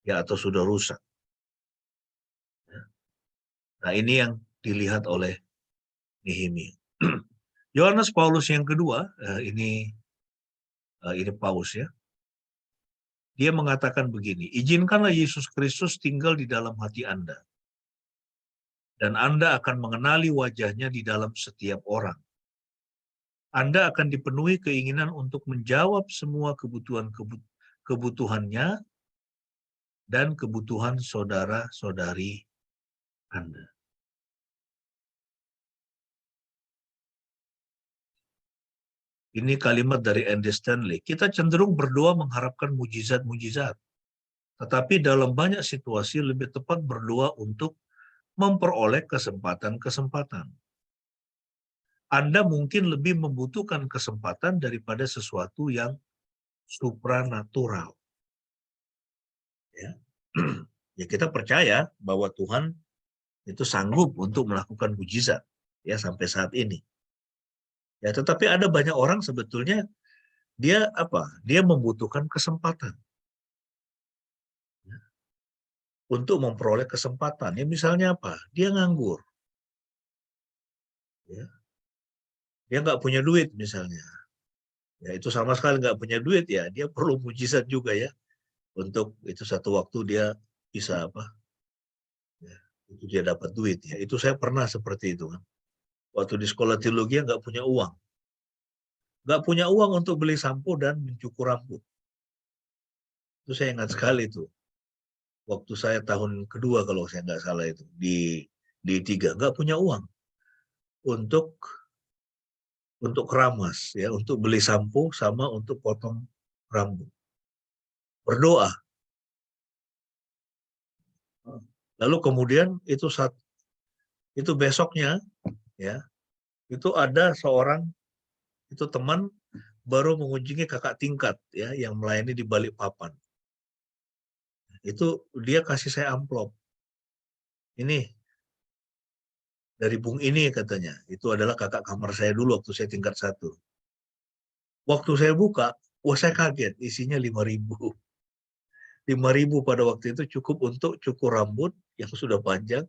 ya, atau sudah rusak. Ya. Nah, ini yang dilihat oleh Nehemia. Yohanes Paulus yang kedua, ini Paulus, ya. Dia mengatakan begini, izinkanlah Yesus Kristus tinggal di dalam hati Anda. Dan Anda akan mengenali wajahnya di dalam setiap orang. Anda akan dipenuhi keinginan untuk menjawab semua kebutuhannya dan kebutuhan saudara-saudari Anda. Ini kalimat dari Andy Stanley. Kita cenderung berdoa mengharapkan mujizat-mujizat. Tetapi dalam banyak situasi lebih tepat berdoa untuk memperoleh kesempatan-kesempatan. Anda mungkin lebih membutuhkan kesempatan daripada sesuatu yang supranatural. Ya. Ya, kita percaya bahwa Tuhan itu sanggup untuk melakukan mujizat, ya, sampai saat ini. Ya, tetapi ada banyak orang sebetulnya dia membutuhkan kesempatan, ya, untuk memperoleh kesempatan. Ya, misalnya apa? Dia nganggur. Ya. Dia nggak punya duit misalnya. Ya, itu sama sekali nggak punya duit, ya. Dia perlu mujizat juga, ya. Untuk itu satu waktu dia bisa ya, itu dia dapat duit, ya. Itu saya pernah seperti itu, kan. Waktu di sekolah teologi nggak punya uang. Nggak punya uang untuk beli sampo dan mencukur rambut. Itu saya ingat sekali tuh. Waktu saya tahun kedua kalau saya nggak salah itu di 3 nggak punya uang untuk untuk keramas, ya, untuk beli sampo sama untuk potong rambut. Berdoa. Lalu kemudian itu besoknya, ya, itu ada seorang itu teman baru mengunjungi kakak tingkat, ya, yang melayani di Balikpapan. Itu dia kasih saya amplop. Ini dari Bung ini katanya. Itu adalah kakak kamar saya dulu waktu saya tingkat 1. Waktu saya buka, wah saya kaget, isinya 5.000. 5.000 pada waktu itu cukup untuk cukur rambut yang sudah panjang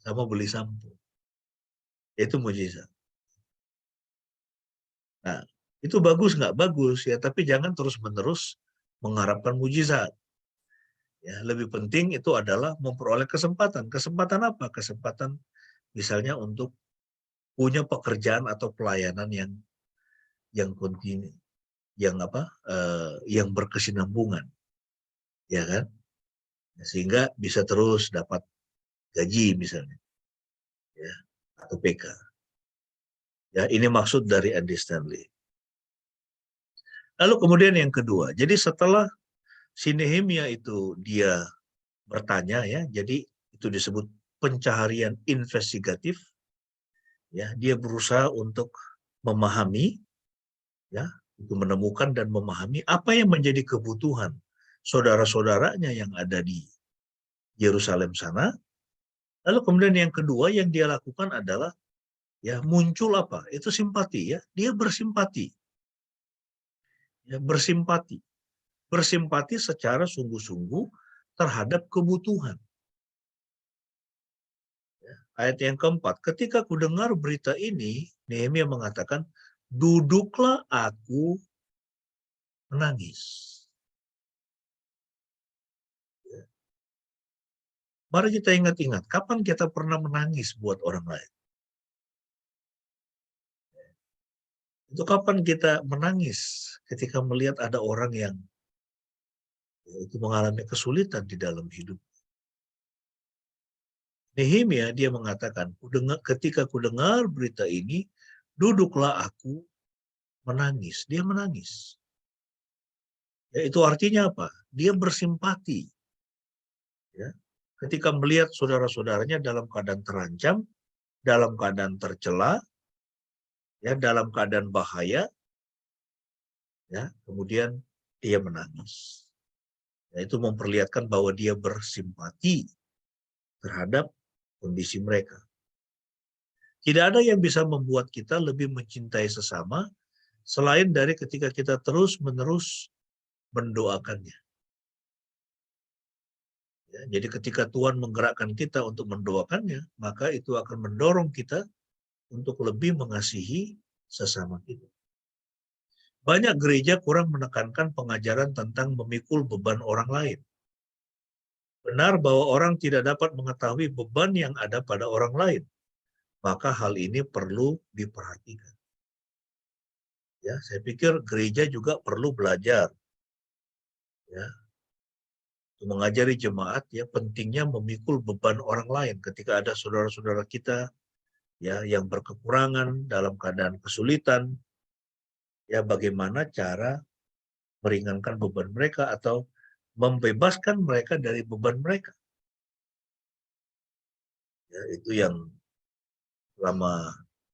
sama beli sampo. Itu mujizat. Nah, itu bagus nggak? Bagus ya, tapi jangan terus-menerus mengharapkan mujizat. Ya, lebih penting itu adalah memperoleh kesempatan. Kesempatan apa? Kesempatan misalnya untuk punya pekerjaan atau pelayanan yang kontinu, yang berkesinambungan, ya kan? Sehingga bisa terus dapat gaji misalnya, ya, atau PK. Ya, ini maksud dari Andy Stanley. Lalu kemudian yang kedua, jadi setelah si Nehemia itu dia bertanya, ya, jadi itu disebut pencaharian investigatif, ya, dia berusaha untuk memahami, ya, itu menemukan dan memahami apa yang menjadi kebutuhan saudara-saudaranya yang ada di Yerusalem sana. Lalu kemudian yang kedua yang dia lakukan adalah, ya, muncul apa? Itu simpati, ya. Dia bersimpati. Ya, bersimpati. Bersimpati secara sungguh-sungguh terhadap kebutuhan. Ya. Ayat yang keempat, ketika ku dengar berita ini, Nehemia mengatakan, duduklah aku menangis. Ya. Mari kita ingat-ingat, kapan kita pernah menangis buat orang lain? Itu kapan kita menangis ketika melihat ada orang yang, ya, itu mengalami kesulitan di dalam hidup. Nehemia dia mengatakan, ketika ku dengar berita ini, duduklah aku menangis. Dia menangis. Ya, itu artinya apa? Dia bersimpati. Ya. Ketika melihat saudara-saudaranya dalam keadaan terancam, dalam keadaan tercela, ya, dalam keadaan bahaya, ya, kemudian dia menangis. Ya, itu memperlihatkan bahwa dia bersimpati terhadap kondisi mereka. Tidak ada yang bisa membuat kita lebih mencintai sesama selain dari ketika kita terus-menerus mendoakannya. Ya, jadi ketika Tuhan menggerakkan kita untuk mendoakannya, maka itu akan mendorong kita untuk lebih mengasihi sesama kita. Banyak gereja kurang menekankan pengajaran tentang memikul beban orang lain. Benar bahwa orang tidak dapat mengetahui beban yang ada pada orang lain, maka hal ini perlu diperhatikan. Ya, saya pikir gereja juga perlu belajar, ya, mengajari jemaat, ya, pentingnya memikul beban orang lain ketika ada saudara-saudara kita, ya, yang berkekurangan dalam keadaan kesulitan, ya, bagaimana cara meringankan beban mereka atau membebaskan mereka dari beban mereka. Ya, itu yang selama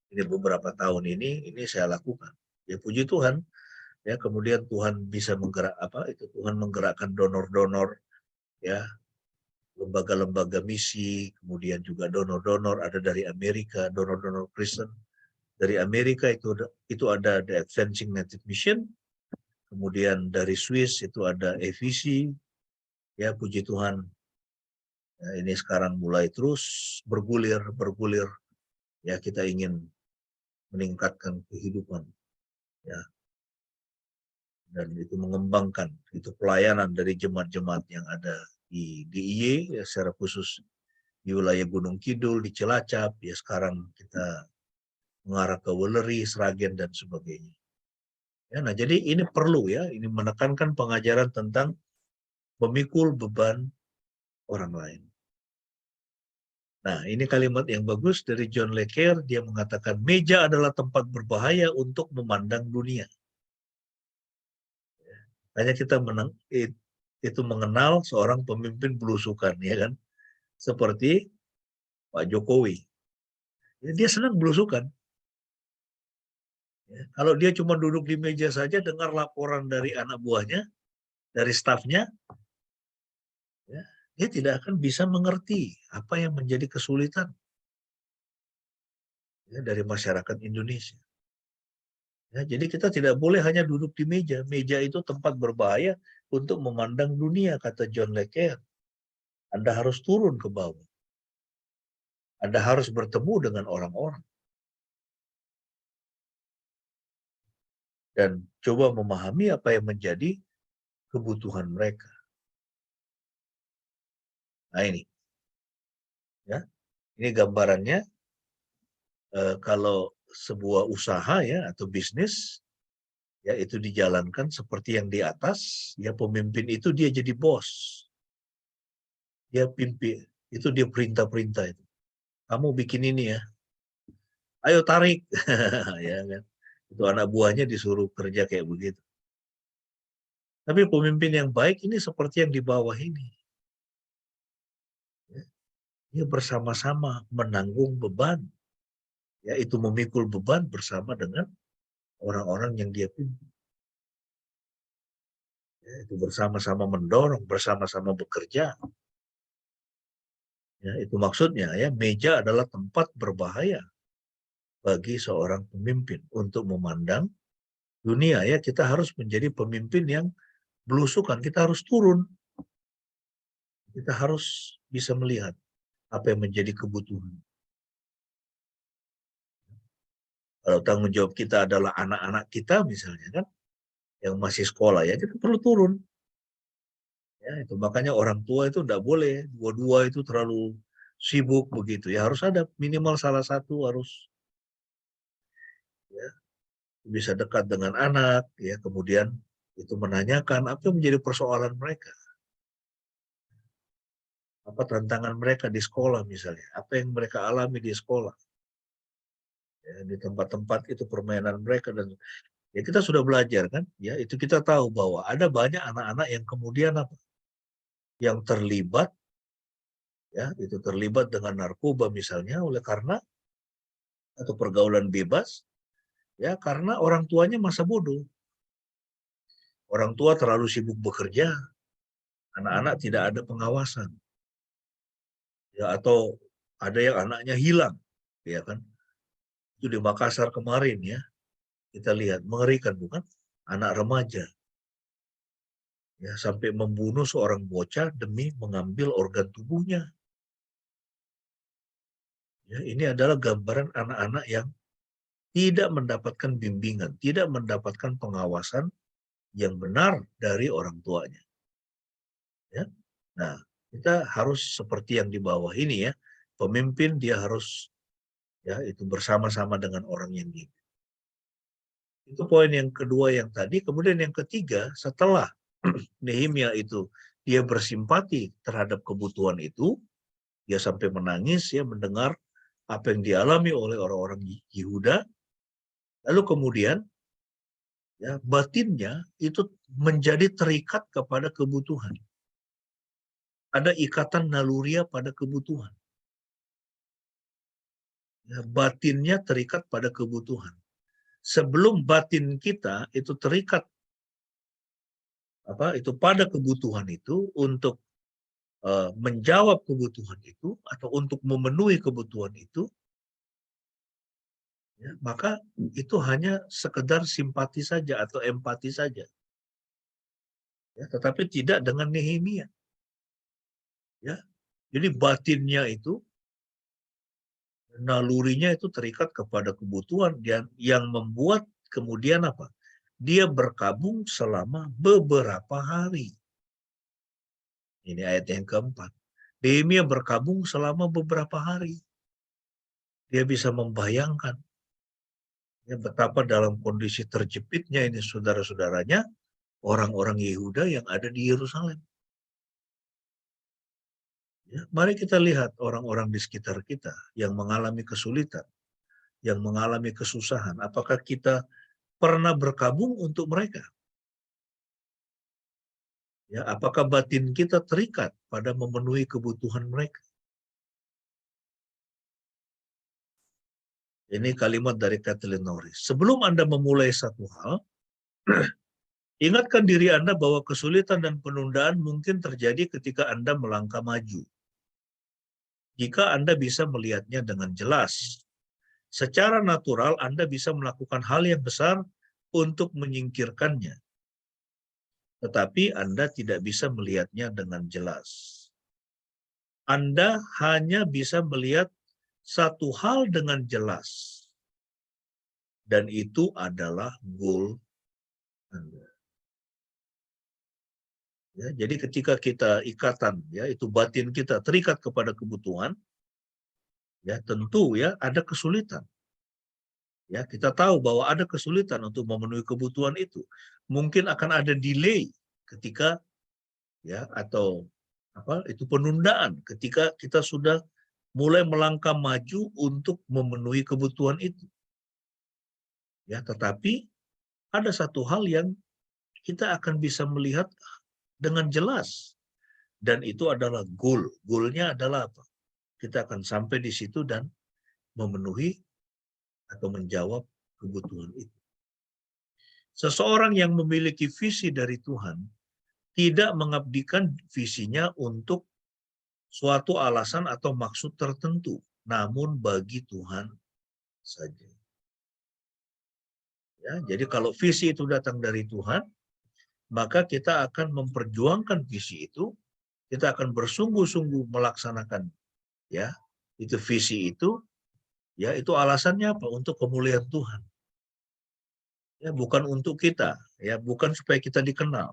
ini beberapa tahun ini saya lakukan. Ya, puji Tuhan, ya, kemudian Tuhan bisa Tuhan menggerakkan donor-donor, ya, lembaga-lembaga misi, kemudian juga donor-donor ada dari Amerika, donor-donor Kristen dari Amerika itu ada The Advancing Native Mission, kemudian dari Swiss itu ada EVC, ya, puji Tuhan, ya, ini sekarang mulai terus bergulir, ya, kita ingin meningkatkan kehidupan, ya, dan itu mengembangkan itu pelayanan dari jemaat-jemaat yang ada di DIY, ya, secara khusus di wilayah Gunung Kidul, di Cilacap, ya, sekarang kita mengarah ke Weleri, Sragen, dan sebagainya. Ya, nah, jadi ini perlu, ya, ini menekankan pengajaran tentang memikul beban orang lain. Nah, ini kalimat yang bagus dari John Le Carre. Dia mengatakan, meja adalah tempat berbahaya untuk memandang dunia. Hanya kita itu mengenal seorang pemimpin belusukan, ya kan? Seperti Pak Jokowi. Ya, dia senang belusukan. Ya, kalau dia cuma duduk di meja saja, dengar laporan dari anak buahnya, dari stafnya, ya, dia tidak akan bisa mengerti apa yang menjadi kesulitan ya, dari masyarakat Indonesia. Ya, jadi kita tidak boleh hanya duduk di meja. Meja itu tempat berbahaya untuk memandang dunia, kata John Le Carre. Anda harus turun ke bawah. Anda harus bertemu dengan orang-orang. Dan coba memahami apa yang menjadi kebutuhan mereka. Nah ini, ya, ini gambarannya. Kalau sebuah usaha ya atau bisnis, ya itu dijalankan seperti yang di atas, ya pemimpin itu dia jadi bos. Dia pimpin, itu dia perintah-perintah itu. Kamu bikin ini ya, ayo tarik, ya kan? Itu anak buahnya disuruh kerja kayak begitu. Tapi pemimpin yang baik ini seperti yang di bawah ini. Dia bersama-sama menanggung beban. Ya, itu memikul beban bersama dengan orang-orang yang dia pimpin. Ya, itu bersama-sama mendorong, bersama-sama bekerja. Ya, itu maksudnya ya, meja adalah tempat berbahaya bagi seorang pemimpin untuk memandang dunia ya. Kita harus menjadi pemimpin yang belusukan, kita harus turun. Kita harus bisa melihat apa yang menjadi kebutuhan. Kalau tanggung jawab kita adalah anak-anak kita misalnya kan, yang masih sekolah ya, kita perlu turun. Ya, itu makanya orang tua itu tidak boleh dua-dua itu terlalu sibuk begitu ya. Harus ada minimal salah satu harus ya, bisa dekat dengan anak ya, kemudian itu menanyakan apa yang menjadi persoalan mereka, apa tantangan mereka di sekolah misalnya, apa yang mereka alami di sekolah ya, di tempat-tempat itu permainan mereka. Dan ya kita sudah belajar kan ya, itu kita tahu bahwa ada banyak anak-anak yang kemudian apa yang terlibat ya, itu terlibat dengan narkoba misalnya oleh karena atau pergaulan bebas ya, karena orang tuanya masa bodoh. Orang tua terlalu sibuk bekerja, anak-anak tidak ada pengawasan. Ya, atau ada yang anaknya hilang, ya kan? Itu di Makassar kemarin ya, kita lihat mengerikan bukan? Anak remaja ya sampai membunuh seorang bocah demi mengambil organ tubuhnya. Ya, ini adalah gambaran anak-anak yang tidak mendapatkan bimbingan, tidak mendapatkan pengawasan yang benar dari orang tuanya. Ya. Nah, kita harus seperti yang di bawah ini ya. Pemimpin dia harus ya itu bersama-sama dengan orang yang gitu. Itu poin yang kedua yang tadi. Kemudian yang ketiga, setelah Nehemia itu dia bersimpati terhadap kebutuhan itu, dia sampai menangis ya mendengar apa yang dialami oleh orang-orang Yehuda. Lalu kemudian ya batinnya itu menjadi terikat kepada kebutuhan. Ada ikatan naluria pada kebutuhan. Ya, batinnya terikat pada kebutuhan. Sebelum batin kita itu terikat itu pada kebutuhan itu untuk menjawab kebutuhan itu atau untuk memenuhi kebutuhan itu, ya, maka itu hanya sekedar simpati saja atau empati saja, ya, tetapi tidak dengan Nehemia. Ya, jadi batinnya itu, nalurinya itu terikat kepada kebutuhan dan yang membuat kemudian apa? Dia berkabung selama beberapa hari. Ini ayat yang keempat. Nehemia berkabung selama beberapa hari. Dia bisa membayangkan ya, betapa dalam kondisi terjepitnya ini saudara-saudaranya, orang-orang Yehuda yang ada di Yerusalem. Ya, mari kita lihat orang-orang di sekitar kita yang mengalami kesulitan, yang mengalami kesusahan. Apakah kita pernah berkabung untuk mereka? Ya, apakah batin kita terikat pada memenuhi kebutuhan mereka? Ini kalimat dari Kathleen Norris. Sebelum Anda memulai satu hal, ingatkan diri Anda bahwa kesulitan dan penundaan mungkin terjadi ketika Anda melangkah maju. Jika Anda bisa melihatnya dengan jelas, secara natural Anda bisa melakukan hal yang besar untuk menyingkirkannya. Tetapi Anda tidak bisa melihatnya dengan jelas. Anda hanya bisa melihat satu hal dengan jelas. Dan itu adalah goal Anda. Ya, jadi ketika kita ikatan, ya itu batin kita terikat kepada kebutuhan, ya tentu ya ada kesulitan. Ya, kita tahu bahwa ada kesulitan untuk memenuhi kebutuhan itu. Mungkin akan ada delay ketika ya atau apa itu penundaan ketika kita sudah mulai melangkah maju untuk memenuhi kebutuhan itu. Ya, tetapi ada satu hal yang kita akan bisa melihat dengan jelas dan itu adalah goal. Goalnya adalah apa? Kita akan sampai di situ dan memenuhi atau menjawab kebutuhan itu. Seseorang yang memiliki visi dari Tuhan tidak mengabdikan visinya untuk suatu alasan atau maksud tertentu, namun bagi Tuhan saja. Ya, jadi kalau visi itu datang dari Tuhan, maka kita akan memperjuangkan visi itu, kita akan bersungguh-sungguh melaksanakan ya, itu visi itu, ya itu alasannya apa? Untuk kemuliaan Tuhan. Ya, bukan untuk kita, ya bukan supaya kita dikenal,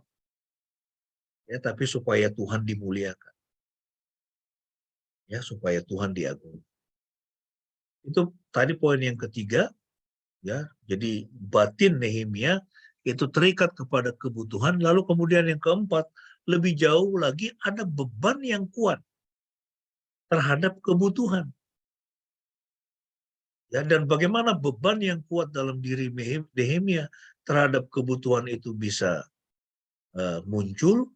ya tapi supaya Tuhan dimuliakan. Ya, supaya Tuhan diagungkan. Itu tadi poin yang ketiga, ya. Jadi batin Nehemia itu terikat kepada kebutuhan, lalu kemudian yang keempat, lebih jauh lagi ada beban yang kuat terhadap kebutuhan. Ya, dan bagaimana beban yang kuat dalam diri Nehemia terhadap kebutuhan itu bisa muncul,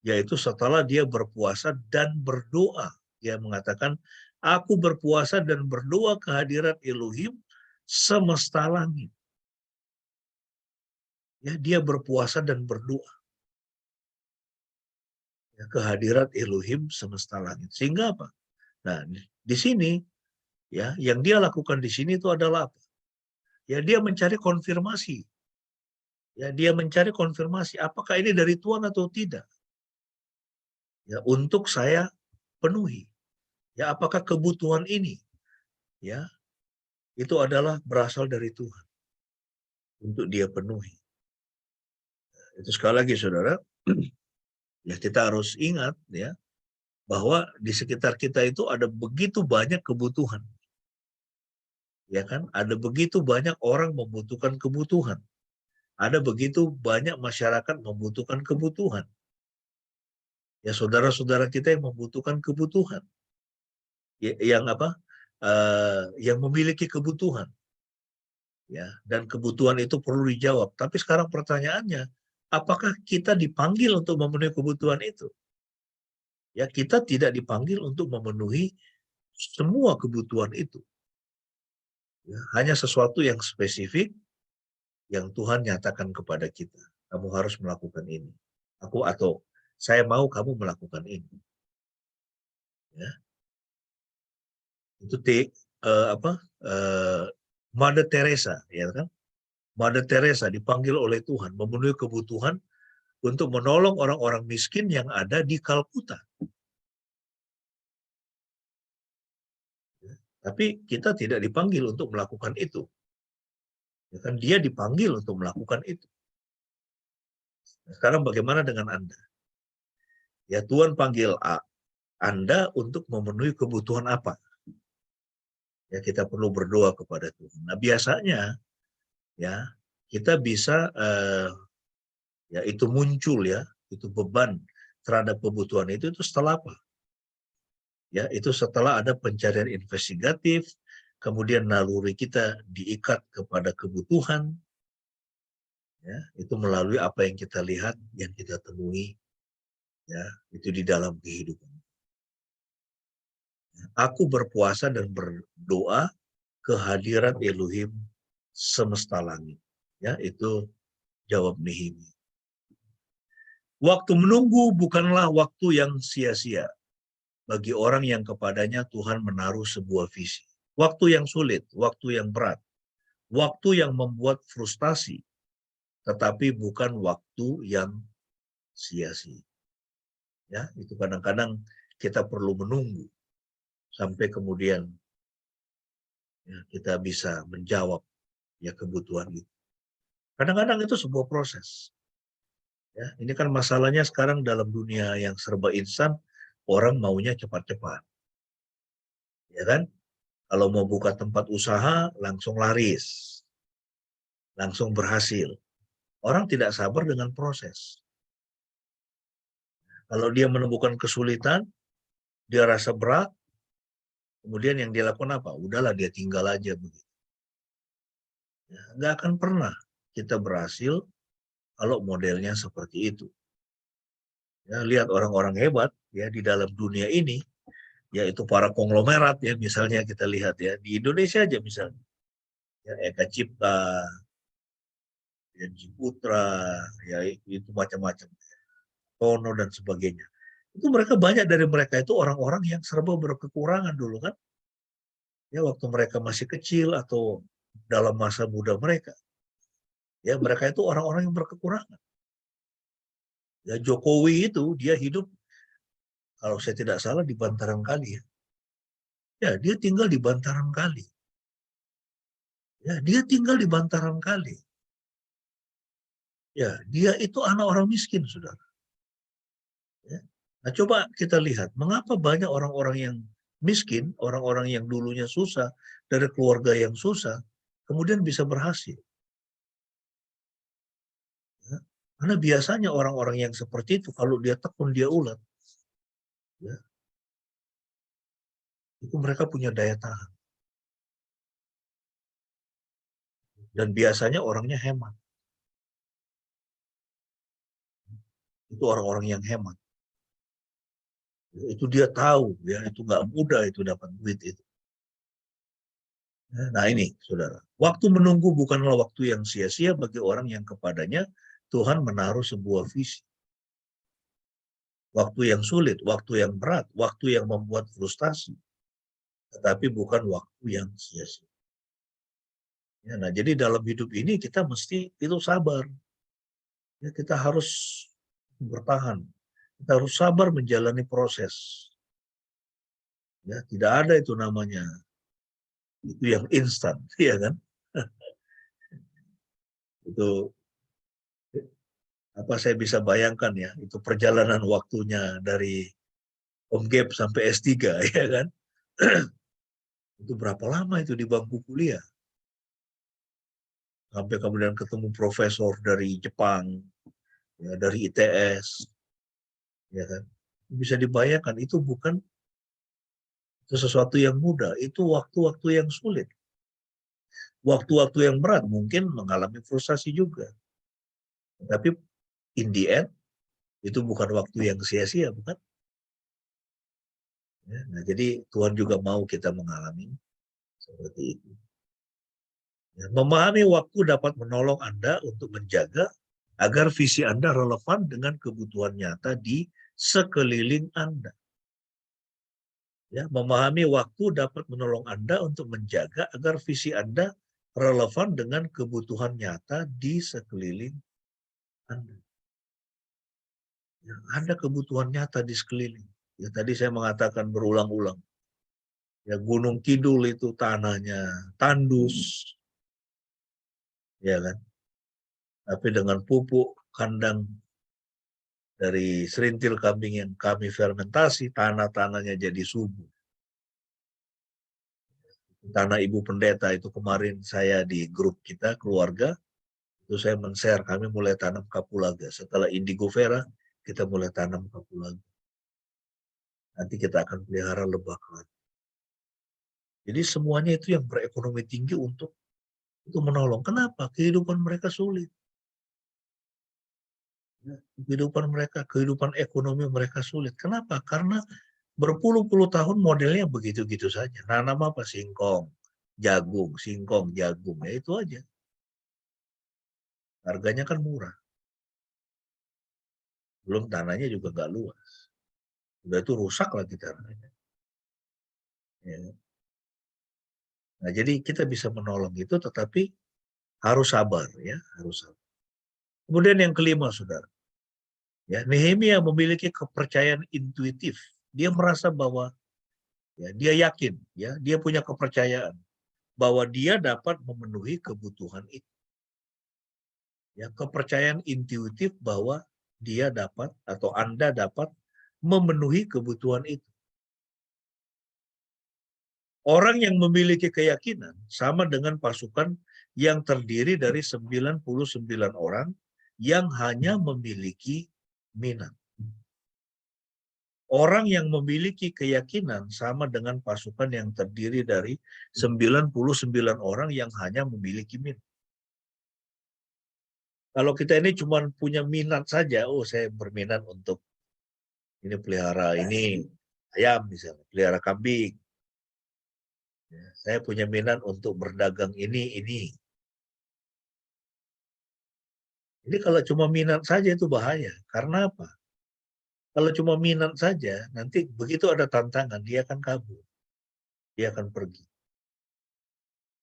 yaitu setelah dia berpuasa dan berdoa. Dia mengatakan, aku berpuasa dan berdoa kehadirat Elohim semesta langit. Ya, dia berpuasa dan berdoa. Ya, kehadirat Elohim semesta langit. Sehingga apa? Nah, di sini ya, yang dia lakukan di sini itu adalah apa? Ya, dia mencari konfirmasi. Ya, dia mencari konfirmasi apakah ini dari Tuhan atau tidak. Ya, untuk saya penuhi. Ya, apakah kebutuhan ini ya itu adalah berasal dari Tuhan untuk dia penuhi. Itu sekali lagi saudara, ya kita harus ingat ya bahwa di sekitar kita itu ada begitu banyak kebutuhan. Ya kan? Ada begitu banyak orang membutuhkan kebutuhan. Ada begitu banyak masyarakat membutuhkan kebutuhan. Ya saudara-saudara kita yang membutuhkan kebutuhan. Ya, yang apa? Yang memiliki kebutuhan. Ya, dan kebutuhan itu perlu dijawab. Tapi sekarang pertanyaannya, apakah kita dipanggil untuk memenuhi kebutuhan itu? Ya, kita tidak dipanggil untuk memenuhi semua kebutuhan itu. Ya, hanya sesuatu yang spesifik yang Tuhan nyatakan kepada kita. Kamu harus melakukan ini. Atau saya mau kamu melakukan ini. Ya. Itu Mother Teresa, ya kan? Mother Teresa dipanggil oleh Tuhan memenuhi kebutuhan untuk menolong orang-orang miskin yang ada di Kalkuta. Tapi kita tidak dipanggil untuk melakukan itu. Ya kan? Dia dipanggil untuk melakukan itu. Sekarang bagaimana dengan Anda? Ya Tuhan panggil Anda untuk memenuhi kebutuhan apa? Ya kita perlu berdoa kepada Tuhan. Nah biasanya ya kita bisa ya itu muncul ya, itu beban terhadap kebutuhan itu setelah apa? Ya, itu setelah ada pencarian investigatif, kemudian naluri kita diikat kepada kebutuhan, ya, itu melalui apa yang kita lihat, yang kita temui, ya, itu di dalam kehidupan. Aku berpuasa dan berdoa kehadiran Elohim semesta langit. Ya, itu jawab Nehemia. Waktu menunggu bukanlah waktu yang sia-sia bagi orang yang kepadanya Tuhan menaruh sebuah visi. Waktu yang sulit, waktu yang berat, waktu yang membuat frustasi, tetapi bukan waktu yang sia-sia. Ya, itu kadang-kadang kita perlu menunggu sampai kemudian ya, kita bisa menjawab ya kebutuhan itu. Kadang-kadang itu sebuah proses. Ya, ini kan masalahnya sekarang dalam dunia yang serba instan, orang maunya cepat-cepat. Ya kan? Kalau mau buka tempat usaha, langsung laris. Langsung berhasil. Orang tidak sabar dengan proses. Kalau dia menemukan kesulitan, dia rasa berat, kemudian yang dia lakukan apa? Udahlah, dia tinggal aja begitu. Ya, nggak akan pernah kita berhasil kalau modelnya seperti itu. Ya, lihat orang-orang hebat ya di dalam dunia ini, yaitu para konglomerat ya, misalnya kita lihat ya di Indonesia aja misalnya, ya Eka Cipta, ya Ciputra, ya itu macam-macam, Tono dan sebagainya. Itu mereka banyak dari mereka itu orang-orang yang serba berkekurangan dulu kan, ya waktu mereka masih kecil atau dalam masa muda mereka, ya mereka itu orang-orang yang berkekurangan. Ya Jokowi itu dia hidup kalau saya tidak salah di Bantaran Kali ya. Ya, dia tinggal di Bantaran Kali. Ya, dia tinggal di Bantaran Kali. Ya, dia itu anak orang miskin, saudara. Ya. Nah, coba kita lihat, mengapa banyak orang-orang yang miskin, orang-orang yang dulunya susah, dari keluarga yang susah, kemudian bisa berhasil. Ya. Karena biasanya orang-orang yang seperti itu, kalau dia tekun, dia ulat, ya, itu mereka punya daya tahan. Dan biasanya orangnya hemat. Itu orang-orang yang hemat. Itu dia tahu, ya itu nggak mudah itu dapat duit itu. Nah ini, saudara. Waktu menunggu bukanlah waktu yang sia-sia bagi orang yang kepadanya Tuhan menaruh sebuah visi. Waktu yang sulit, waktu yang berat, waktu yang membuat frustasi. Tetapi bukan waktu yang sia-sia. Ya, nah, jadi dalam hidup ini kita mesti itu sabar. Ya, kita harus bertahan. Kita harus sabar menjalani proses. Ya, tidak ada itu namanya itu yang instan, ya kan? Itu apa saya bisa bayangkan ya, itu perjalanan waktunya dari Om Gap sampai S3 ya kan. Itu berapa lama itu di bangku kuliah. Sampai kemudian ketemu profesor dari Jepang, ya, dari ITS, ya kan. Bisa dibayangkan itu bukan sesuatu yang mudah, itu waktu-waktu yang sulit. Waktu-waktu yang berat, mungkin mengalami frustasi juga. Tapi in the end, itu bukan waktu yang sia-sia, bukan? Ya, nah, jadi Tuhan juga mau kita mengalami seperti itu. Ya, memahami waktu dapat menolong Anda untuk menjaga agar visi Anda relevan dengan kebutuhan nyata di sekeliling Anda. Ya, memahami waktu dapat menolong Anda untuk menjaga agar visi Anda relevan dengan kebutuhan nyata di sekeliling Anda. Ya, ada kebutuhan nyata di sekeliling. Ya, tadi saya mengatakan berulang-ulang. Ya, Gunung Kidul itu tanahnya tandus, ya kan? Tapi dengan pupuk kandang dari serintil kambing yang kami fermentasi, tanah-tanahnya jadi subur. Tanah Ibu Pendeta itu kemarin saya di grup kita, keluarga, itu saya men-share, kami mulai tanam kapulaga. Setelah indigo vera, kita mulai tanam kapulaga. Nanti kita akan pelihara lebah keladi. Jadi semuanya itu yang berekonomi tinggi untuk itu menolong. Kenapa? Kehidupan mereka sulit. Kehidupan ekonomi mereka sulit. Kenapa? Karena berpuluh-puluh tahun modelnya begitu-gitu saja. Nanam apa? Singkong, jagung, singkong, jagung. Ya itu aja. Harganya kan murah. Belum tanahnya juga nggak luas. Udah itu rusak lagi tanahnya. Ya. Nah, jadi kita bisa menolong itu, tetapi harus sabar, ya, harus sabar. Kemudian yang kelima, saudara, ya, Nehemia memiliki kepercayaan intuitif. Dia merasa bahwa, ya, dia yakin, ya, dia punya kepercayaan bahwa dia dapat memenuhi kebutuhan itu. Ya, kepercayaan intuitif bahwa dia dapat atau Anda dapat memenuhi kebutuhan itu. Orang yang memiliki keyakinan sama dengan pasukan yang terdiri dari 99 orang yang hanya memiliki minat. Orang yang memiliki keyakinan sama dengan pasukan yang terdiri dari 99 orang yang hanya memiliki minat. Kalau kita ini cuma punya minat saja, oh saya berminat untuk ini pelihara ini ayam misalnya, pelihara kambing. Ya, saya punya minat untuk berdagang ini. Jadi kalau cuma minat saja itu bahaya. Karena apa? Kalau cuma minat saja, nanti begitu ada tantangan, dia akan kabur. Dia akan pergi.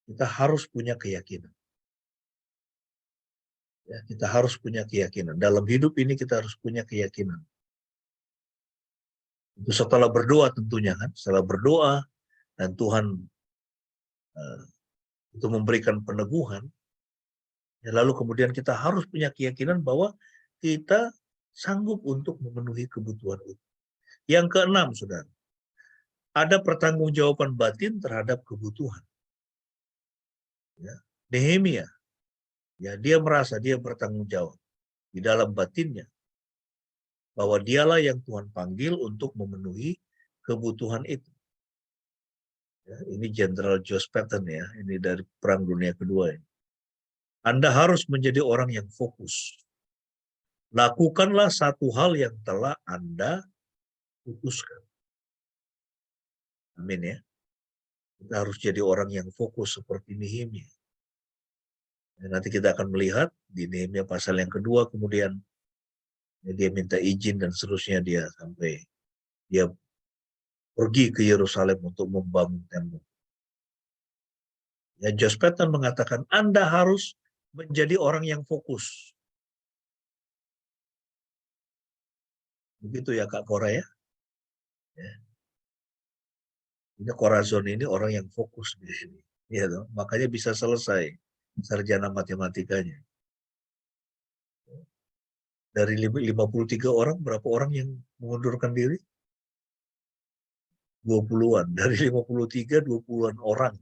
Kita harus punya keyakinan. Ya, kita harus punya keyakinan. Dalam hidup ini kita harus punya keyakinan. Itu setelah berdoa tentunya kan. Setelah berdoa dan Tuhan itu memberikan peneguhan, ya, lalu kemudian kita harus punya keyakinan bahwa kita sanggup untuk memenuhi kebutuhan itu. Yang keenam, saudara, ada pertanggungjawaban batin terhadap kebutuhan. Ya, Nehemia, ya, dia merasa dia bertanggung jawab di dalam batinnya bahwa dialah yang Tuhan panggil untuk memenuhi kebutuhan itu. Ya, ini Jenderal Josh Patton, ya, ini dari Perang Dunia Kedua. Ya. Anda harus menjadi orang yang fokus. Lakukanlah satu hal yang telah Anda putuskan. Amin, ya. Kita harus jadi orang yang fokus seperti Nehemia. Nanti kita akan melihat di Nehemia pasal yang kedua, kemudian dia minta izin dan seterusnya dia sampai dia pergi ke Yerusalem untuk membangun tembok. Ya, Josh Patton mengatakan Anda harus menjadi orang yang fokus. Begitu ya Kak Cora, ya. Ini Corazon ini orang yang fokus di sini. Ya, makanya bisa selesai sarjana matematikanya. Dari 53 orang, berapa orang yang mengundurkan diri? 20-an. Dari 53, 20-an orang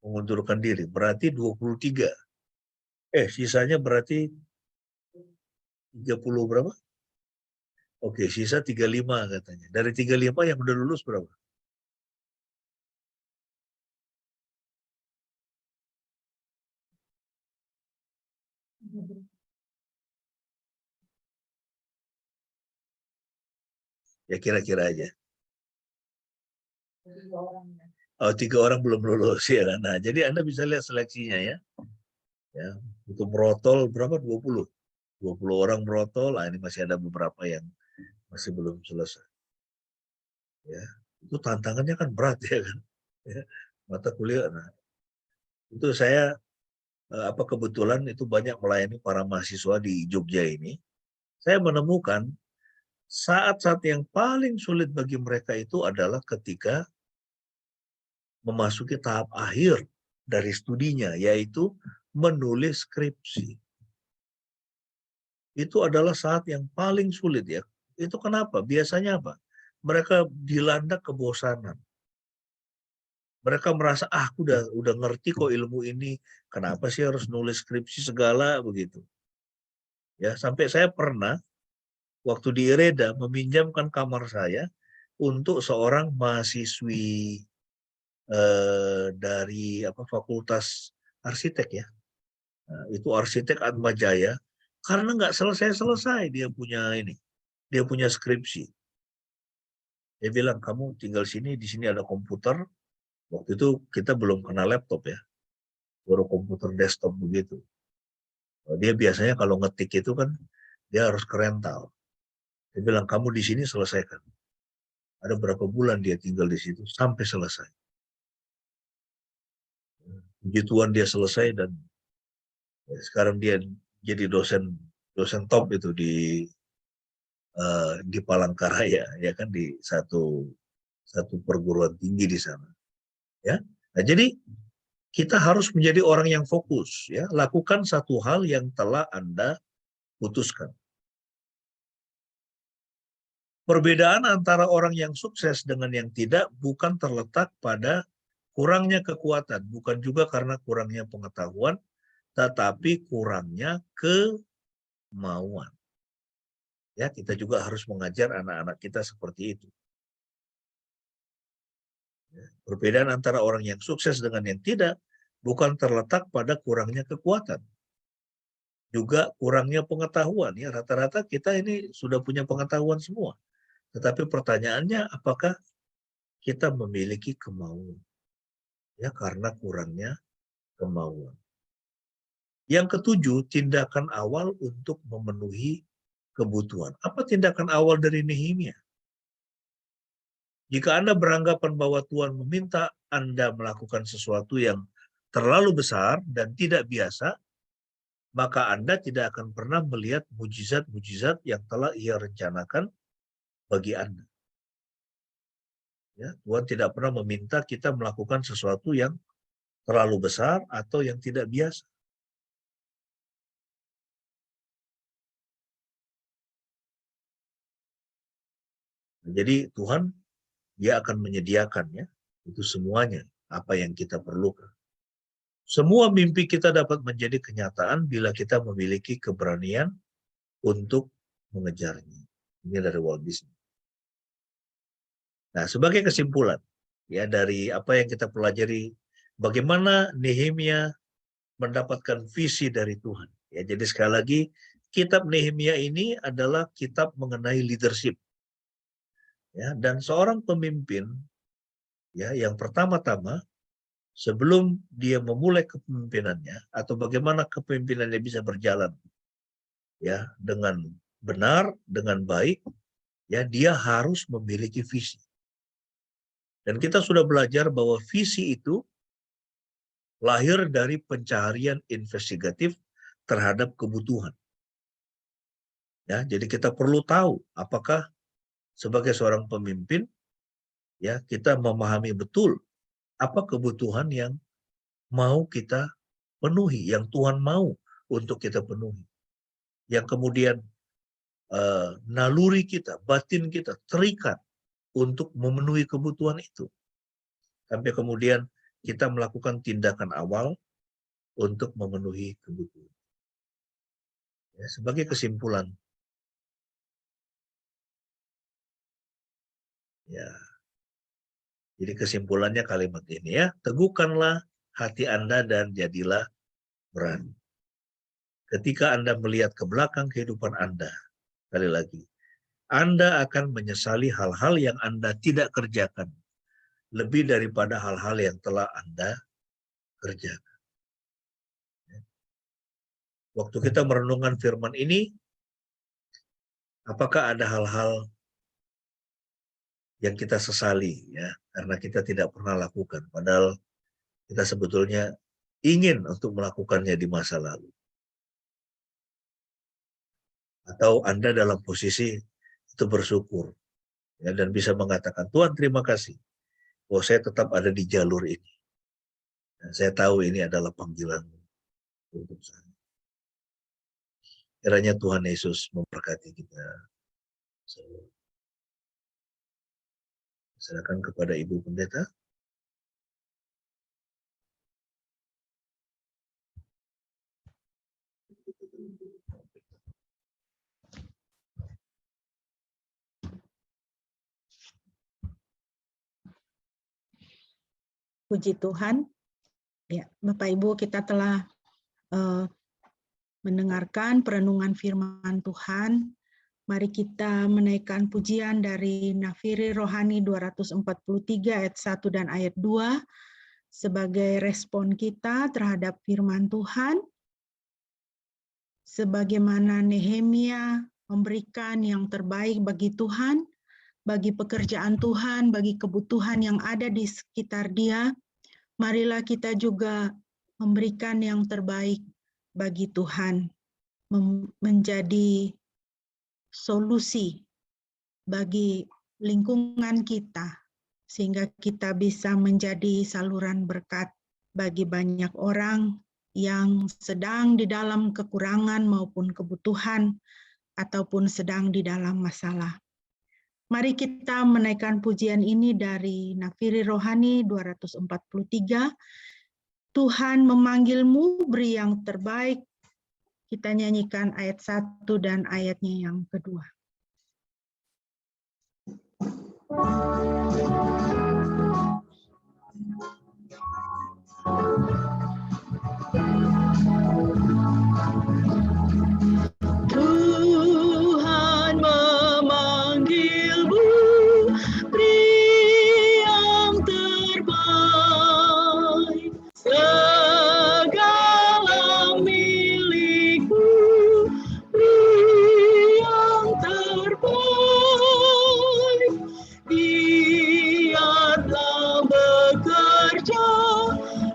mengundurkan diri. Berarti 23. Sisanya berarti 30 berapa? Oke, sisa 35 katanya. Dari 35 yang udah lulus berapa? Ya kira-kira aja. Oh, 3 orang belum lulus ya. Nah, jadi Anda bisa lihat seleksinya, ya. Ya, untuk merotol berapa? 20. 20 orang merotol, ini masih ada beberapa yang masih belum selesai. Ya, itu tantangannya kan berat, ya kan. Ya, mata kuliah. Nah, itu saya kebetulan itu banyak melayani para mahasiswa di Jogja ini. Saya menemukan saat-saat yang paling sulit bagi mereka itu adalah ketika memasuki tahap akhir dari studinya, yaitu menulis skripsi. Itu adalah saat yang paling sulit, ya. Itu kenapa? Biasanya apa? Mereka dilanda kebosanan. Mereka merasa, aku udah ngerti kok ilmu ini, kenapa sih harus nulis skripsi segala begitu. Ya, sampai saya pernah waktu di IREDA meminjamkan kamar saya untuk seorang mahasiswi dari Fakultas Arsitek ya. Nah, itu arsitek Atmajaya, karena nggak selesai-selesai dia punya skripsi. Dia bilang, kamu tinggal sini, di sini ada komputer. Waktu itu kita belum kenal laptop ya, baru komputer desktop begitu. Dia biasanya kalau ngetik itu kan, dia harus ke rental. Dia bilang, kamu di sini selesaikan. Ada berapa bulan dia tinggal di situ, sampai selesai. Puji Tuhan dia selesai, dan sekarang dia jadi dosen top itu di Palangkaraya, ya kan, di satu perguruan tinggi di sana. Ya, nah, jadi kita harus menjadi orang yang fokus, ya, lakukan satu hal yang telah Anda putuskan. Perbedaan antara orang yang sukses dengan yang tidak bukan terletak pada kurangnya kekuatan, bukan juga karena kurangnya pengetahuan, tetapi kurangnya kemauan. Ya, kita juga harus mengajar anak-anak kita seperti itu. Perbedaan antara orang yang sukses dengan yang tidak bukan terletak pada kurangnya kekuatan, juga kurangnya pengetahuan. Ya, rata-rata kita ini sudah punya pengetahuan semua. Tetapi pertanyaannya, apakah kita memiliki kemauan? Ya, karena kurangnya kemauan. Yang ketujuh, tindakan awal untuk memenuhi kebutuhan. Apa tindakan awal dari Nehemia? Jika Anda beranggapan bahwa Tuhan meminta Anda melakukan sesuatu yang terlalu besar dan tidak biasa, maka Anda tidak akan pernah melihat mujizat-mujizat yang telah Ia rencanakan bagi Anda. Ya, Tuhan tidak pernah meminta kita melakukan sesuatu yang terlalu besar atau yang tidak biasa. Jadi Tuhan, Dia akan menyediakan, ya, itu semuanya apa yang kita perlukan. Semua mimpi kita dapat menjadi kenyataan bila kita memiliki keberanian untuk mengejarnya. Ini dari Walt Disney. Nah, sebagai kesimpulan, ya, dari apa yang kita pelajari, bagaimana Nehemia mendapatkan visi dari Tuhan. Ya, jadi sekali lagi, kitab Nehemia ini adalah kitab mengenai leadership. Ya, dan seorang pemimpin, ya, yang pertama-tama sebelum dia memulai kepemimpinannya atau bagaimana kepemimpinannya bisa berjalan, ya, dengan benar, dengan baik, ya, dia harus memiliki visi. Dan kita sudah belajar bahwa visi itu lahir dari pencaharian investigatif terhadap kebutuhan. Ya, jadi kita perlu tahu apakah sebagai seorang pemimpin, ya, kita memahami betul apa kebutuhan yang mau kita penuhi, yang Tuhan mau untuk kita penuhi. Yang kemudian naluri kita, batin kita terikat untuk memenuhi kebutuhan itu. Sampai kemudian kita melakukan tindakan awal untuk memenuhi kebutuhan. Ya, sebagai kesimpulan, ya, jadi kesimpulannya kalimat ini, ya, teguhkanlah hati Anda dan jadilah berani. Ketika Anda melihat ke belakang kehidupan Anda, sekali lagi, Anda akan menyesali hal-hal yang Anda tidak kerjakan, lebih daripada hal-hal yang telah Anda kerjakan. Waktu kita merenungkan firman ini, apakah ada hal-hal yang kita sesali, ya, karena kita tidak pernah lakukan, padahal kita sebetulnya ingin untuk melakukannya di masa lalu? Atau Anda dalam posisi itu bersyukur, ya, dan bisa mengatakan, Tuhan terima kasih, bahwa saya tetap ada di jalur ini. Dan saya tahu ini adalah panggilan untuk saya. Kiranya Tuhan Yesus memberkati kita. Silakan kepada Ibu Pendeta. Puji Tuhan. Ya, Bapak Ibu, kita telah mendengarkan perenungan firman Tuhan. Mari kita menaikkan pujian dari Nafiri Rohani 243 ayat 1 dan ayat 2 sebagai respon kita terhadap firman Tuhan. Sebagaimana Nehemia memberikan yang terbaik bagi Tuhan, bagi pekerjaan Tuhan, bagi kebutuhan yang ada di sekitar dia, marilah kita juga memberikan yang terbaik bagi Tuhan, menjadi solusi bagi lingkungan kita, sehingga kita bisa menjadi saluran berkat bagi banyak orang yang sedang di dalam kekurangan maupun kebutuhan, ataupun sedang di dalam masalah. Mari kita menaikkan pujian ini dari Nafiri Rohani 243. Tuhan memanggilmu, beri yang terbaik. Kita nyanyikan ayat 1 dan ayatnya yang kedua. Tuhan memanggilmu, beri yang terbaik. Segala milikmu, beri yang terbaik. Giatlah bekerja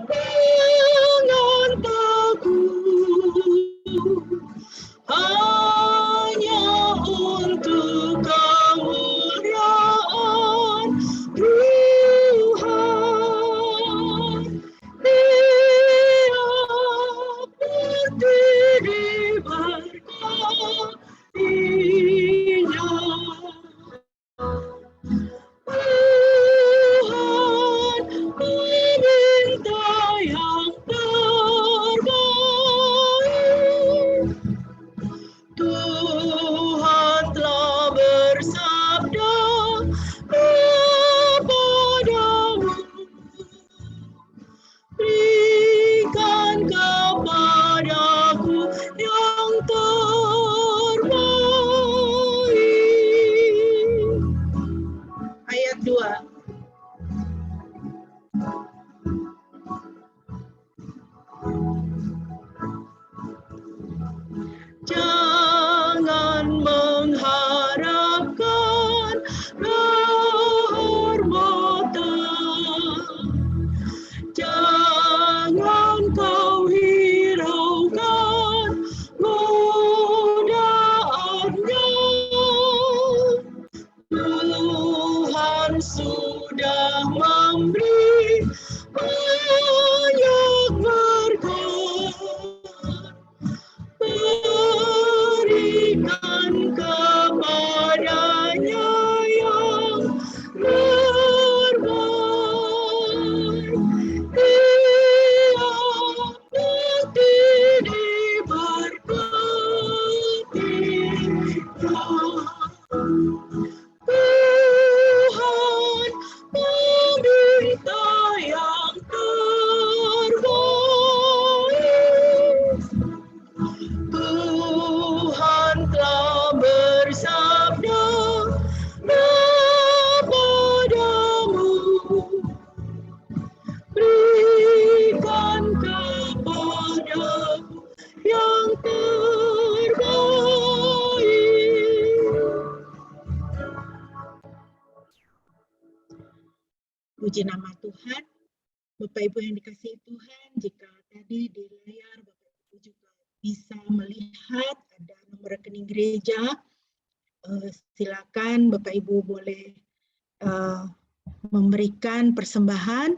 dengan teguh, hanya untuk kemuliaan Tuhan. Dia berdiri berkatinya. Tuhan meminta yang terbaik. Tuhan telah bersabda kepadamu, berikan kepadaku yang terbaik. Ayat 2. Jangan mengharapkan kehormatan, jangan kau hiraukan godaannya. Tuhan sudah memberi banyak berkat. Berikan kepadanya yang terbaik. Dia pasti diberkatinya. Tuhan meminta yang terbaik. Tuhan telah bersabda kepadamu, berikan kepadamu yang terbaik. Puji nama Tuhan. Bapak Ibu yang dikasihi Tuhan, jika tadi di layar Bapak Ibu juga bisa melihat ada nomor rekening gereja, silakan Bapak Ibu boleh memberikan persembahan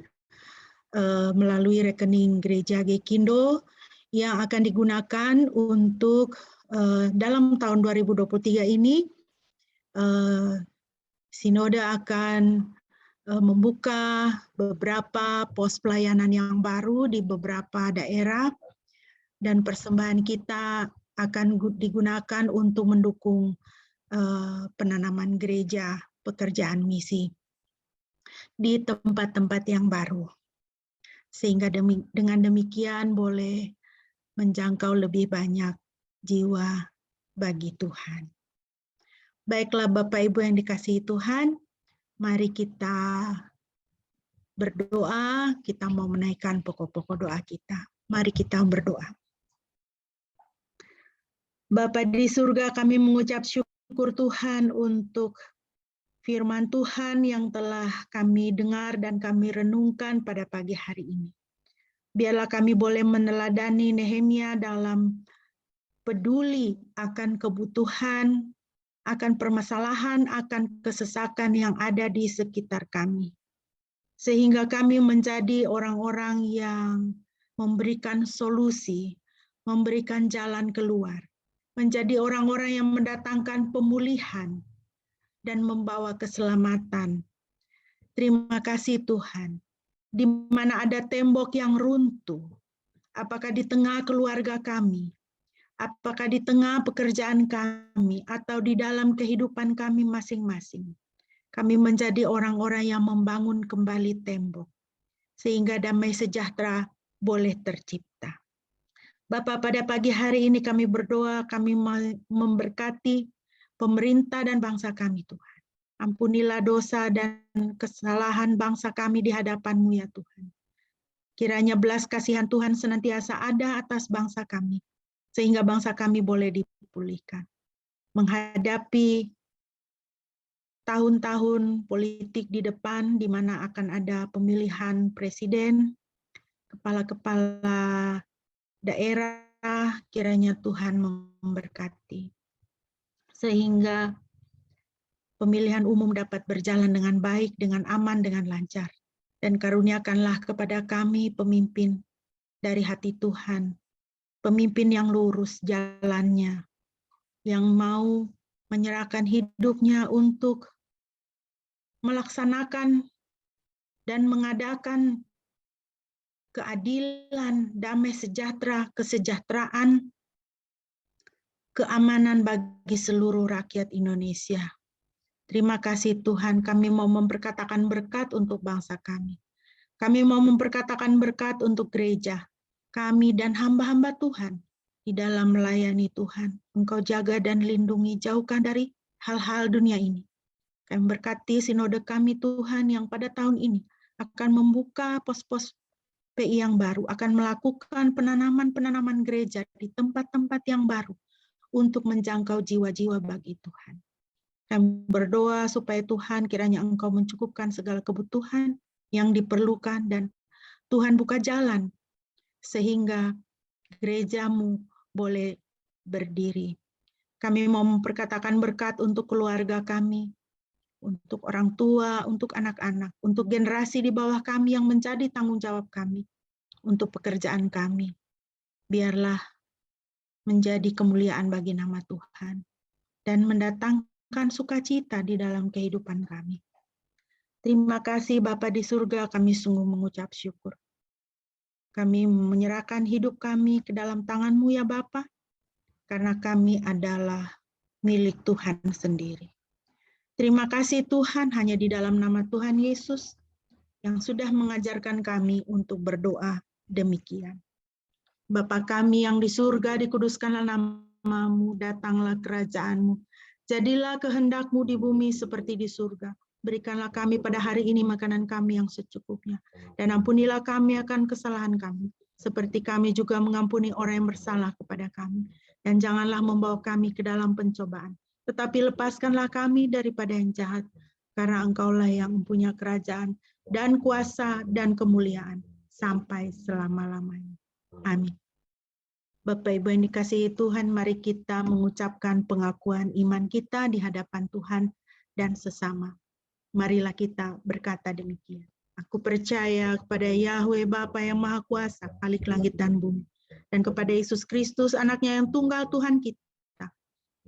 melalui rekening gereja Gekindo yang akan digunakan untuk dalam tahun 2023 ini Sinode akan membuka beberapa pos pelayanan yang baru di beberapa daerah, dan persembahan kita akan digunakan untuk mendukung penanaman gereja, pekerjaan misi di tempat-tempat yang baru. Sehingga dengan demikian boleh menjangkau lebih banyak jiwa bagi Tuhan. Baiklah Bapak Ibu yang dikasihi Tuhan, mari kita berdoa, kita mau menaikkan pokok-pokok doa kita. Mari kita berdoa. Bapa di surga, kami mengucap syukur Tuhan untuk firman Tuhan yang telah kami dengar dan kami renungkan pada pagi hari ini. Biarlah kami boleh meneladani Nehemia dalam peduli akan kebutuhan, akan permasalahan, akan kesesakan yang ada di sekitar kami. Sehingga kami menjadi orang-orang yang memberikan solusi, memberikan jalan keluar, menjadi orang-orang yang mendatangkan pemulihan dan membawa keselamatan. Terima kasih Tuhan. Di mana ada tembok yang runtuh, apakah di tengah keluarga kami, apakah di tengah pekerjaan kami, atau di dalam kehidupan kami masing-masing, kami menjadi orang-orang yang membangun kembali tembok, sehingga damai sejahtera boleh tercipta. Bapa, pada pagi hari ini kami berdoa, kami memberkati pemerintah dan bangsa kami Tuhan. Ampunilah dosa dan kesalahan bangsa kami di hadapan-Mu ya Tuhan. Kiranya belas kasihan Tuhan senantiasa ada atas bangsa kami, sehingga bangsa kami boleh dipulihkan. Menghadapi tahun-tahun politik di depan, di mana akan ada pemilihan presiden, kepala-kepala daerah, kiranya Tuhan memberkati. Sehingga pemilihan umum dapat berjalan dengan baik, dengan aman, dengan lancar. Dan karuniakanlah kepada kami pemimpin dari hati Tuhan, pemimpin yang lurus jalannya, yang mau menyerahkan hidupnya untuk melaksanakan dan mengadakan keadilan, damai sejahtera, kesejahteraan, keamanan bagi seluruh rakyat Indonesia. Terima kasih Tuhan, kami mau memperkatakan berkat untuk bangsa kami. Kami mau memperkatakan berkat untuk gereja kami dan hamba-hamba Tuhan di dalam melayani Tuhan. Engkau jaga dan lindungi, jauhkan dari hal-hal dunia ini. Kami berkati sinode kami Tuhan yang pada tahun ini akan membuka pos-pos PI yang baru, akan melakukan penanaman-penanaman gereja di tempat-tempat yang baru untuk menjangkau jiwa-jiwa bagi Tuhan. Kami berdoa supaya Tuhan kiranya Engkau mencukupkan segala kebutuhan yang diperlukan dan Tuhan buka jalan sehingga gereja-Mu boleh berdiri. Kami mau memperkatakan berkat untuk keluarga kami, untuk orang tua, untuk anak-anak, untuk generasi di bawah kami yang menjadi tanggung jawab kami, untuk pekerjaan kami. Biarlah menjadi kemuliaan bagi nama Tuhan dan mendatangkan sukacita di dalam kehidupan kami. Terima kasih Bapa di surga, kami sungguh mengucap syukur. Kami menyerahkan hidup kami ke dalam tangan-Mu ya Bapa, karena kami adalah milik Tuhan sendiri. Terima kasih Tuhan, hanya di dalam nama Tuhan Yesus yang sudah mengajarkan kami untuk berdoa demikian. Bapa kami yang di surga, dikuduskanlah nama-Mu, datanglah kerajaan-Mu. Jadilah kehendak-Mu di bumi seperti di surga. Berikanlah kami pada hari ini makanan kami yang secukupnya. Dan ampunilah kami akan kesalahan kami, seperti kami juga mengampuni orang yang bersalah kepada kami. Dan janganlah membawa kami ke dalam pencobaan, tetapi lepaskanlah kami daripada yang jahat, karena Engkaulah yang mempunyai kerajaan dan kuasa dan kemuliaan sampai selama-lamanya. Amin. Bapak Ibu yang dikasihi Tuhan, mari kita mengucapkan pengakuan iman kita di hadapan Tuhan dan sesama. Marilah kita berkata demikian. Aku percaya kepada Yahweh Bapa yang Maha Kuasa, Khalik langit dan bumi, dan kepada Yesus Kristus, anaknya yang tunggal Tuhan kita,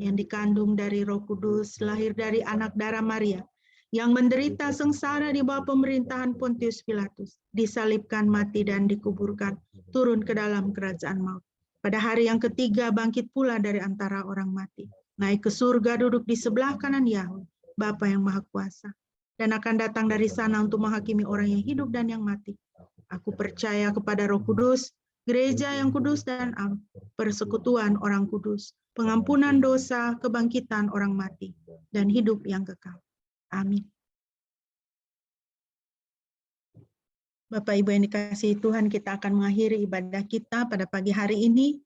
yang dikandung dari Roh Kudus, lahir dari anak darah Maria, yang menderita sengsara di bawah pemerintahan Pontius Pilatus, disalibkan, mati, dan dikuburkan, turun ke dalam kerajaan maut. Pada hari yang ketiga bangkit pula dari antara orang mati, naik ke surga, duduk di sebelah kanan Yahweh, Bapa yang Maha Kuasa, dan akan datang dari sana untuk menghakimi orang yang hidup dan yang mati. Aku percaya kepada Roh Kudus, gereja yang kudus dan persekutuan orang kudus, pengampunan dosa, kebangkitan orang mati, dan hidup yang kekal. Amin. Bapak Ibu yang dikasihi Tuhan, kita akan mengakhiri ibadah kita pada pagi hari ini.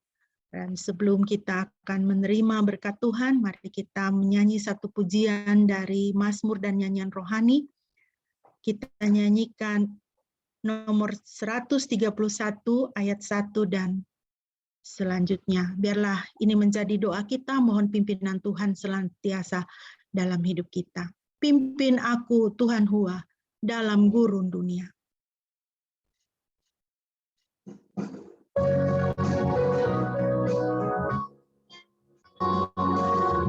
Dan sebelum kita akan menerima berkat Tuhan, mari kita menyanyi satu pujian dari Mazmur dan nyanyian rohani. Kita nyanyikan nomor 131 ayat 1 dan selanjutnya. Biarlah ini menjadi doa kita, mohon pimpinan Tuhan senantiasa dalam hidup kita. Pimpin aku Tuhan Hua dalam gurun dunia.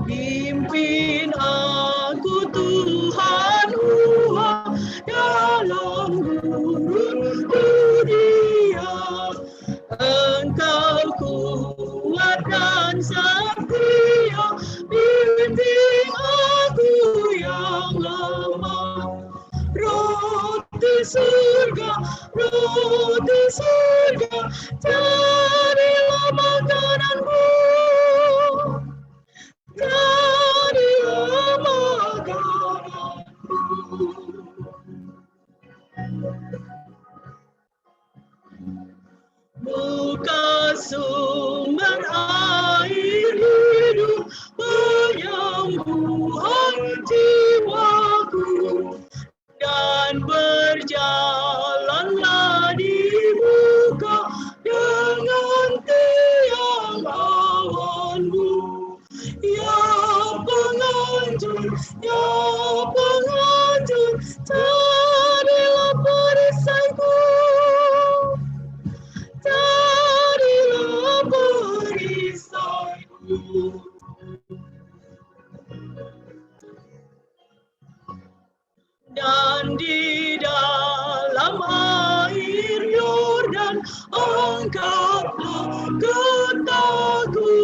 Pimpin aku Tuhan Hua dalam gurun dunia. Engkau kuat dan setia, bimbing aku yang lemah. Roti surga, jadilah makananku. Jadilah makananku. Buka sumber air hidup, penyembuhan jiwaku, dan berjalanlah di muka dengan tiang awanmu. Ya penganjur, jadilah perisaiku. Jadilah perisaiku. Dan di dalam air Yordan angkatlah ketakutan.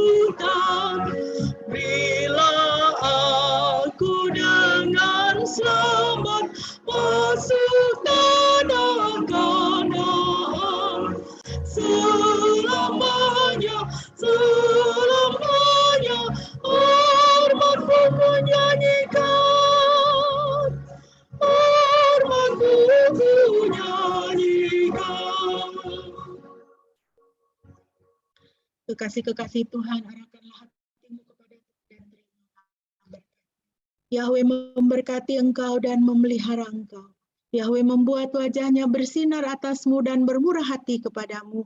Bila aku dengan selamat masuk tanah Kanaan, selamanya hormatku menyanyikan, hormatku menyanyikan. Kekasih-kekasih Tuhan, arahkanlah hatimu kepada Tuhan dan terima berkat. Yahweh memberkati engkau dan memelihara engkau. Yahweh membuat wajahnya bersinar atasmu dan bermurah hati kepadamu.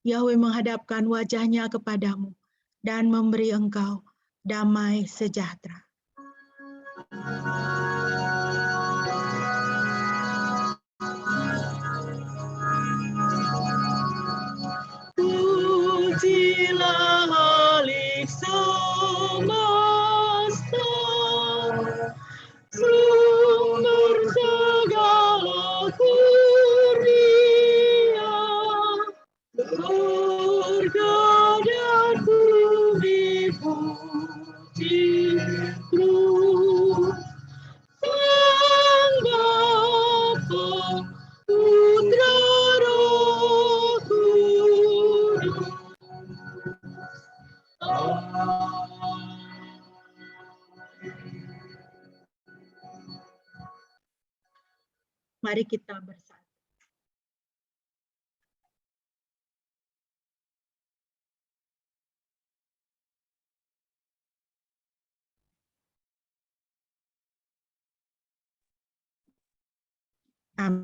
Yahweh menghadapkan wajahnya kepadamu dan memberi engkau damai sejahtera. Pujilah Halik semesta, sumber segala kurnia, surga dan bumi puji Tuhan. Sang Bapa, Putra, Roh Kudus. Mari kita bersatu. Amin.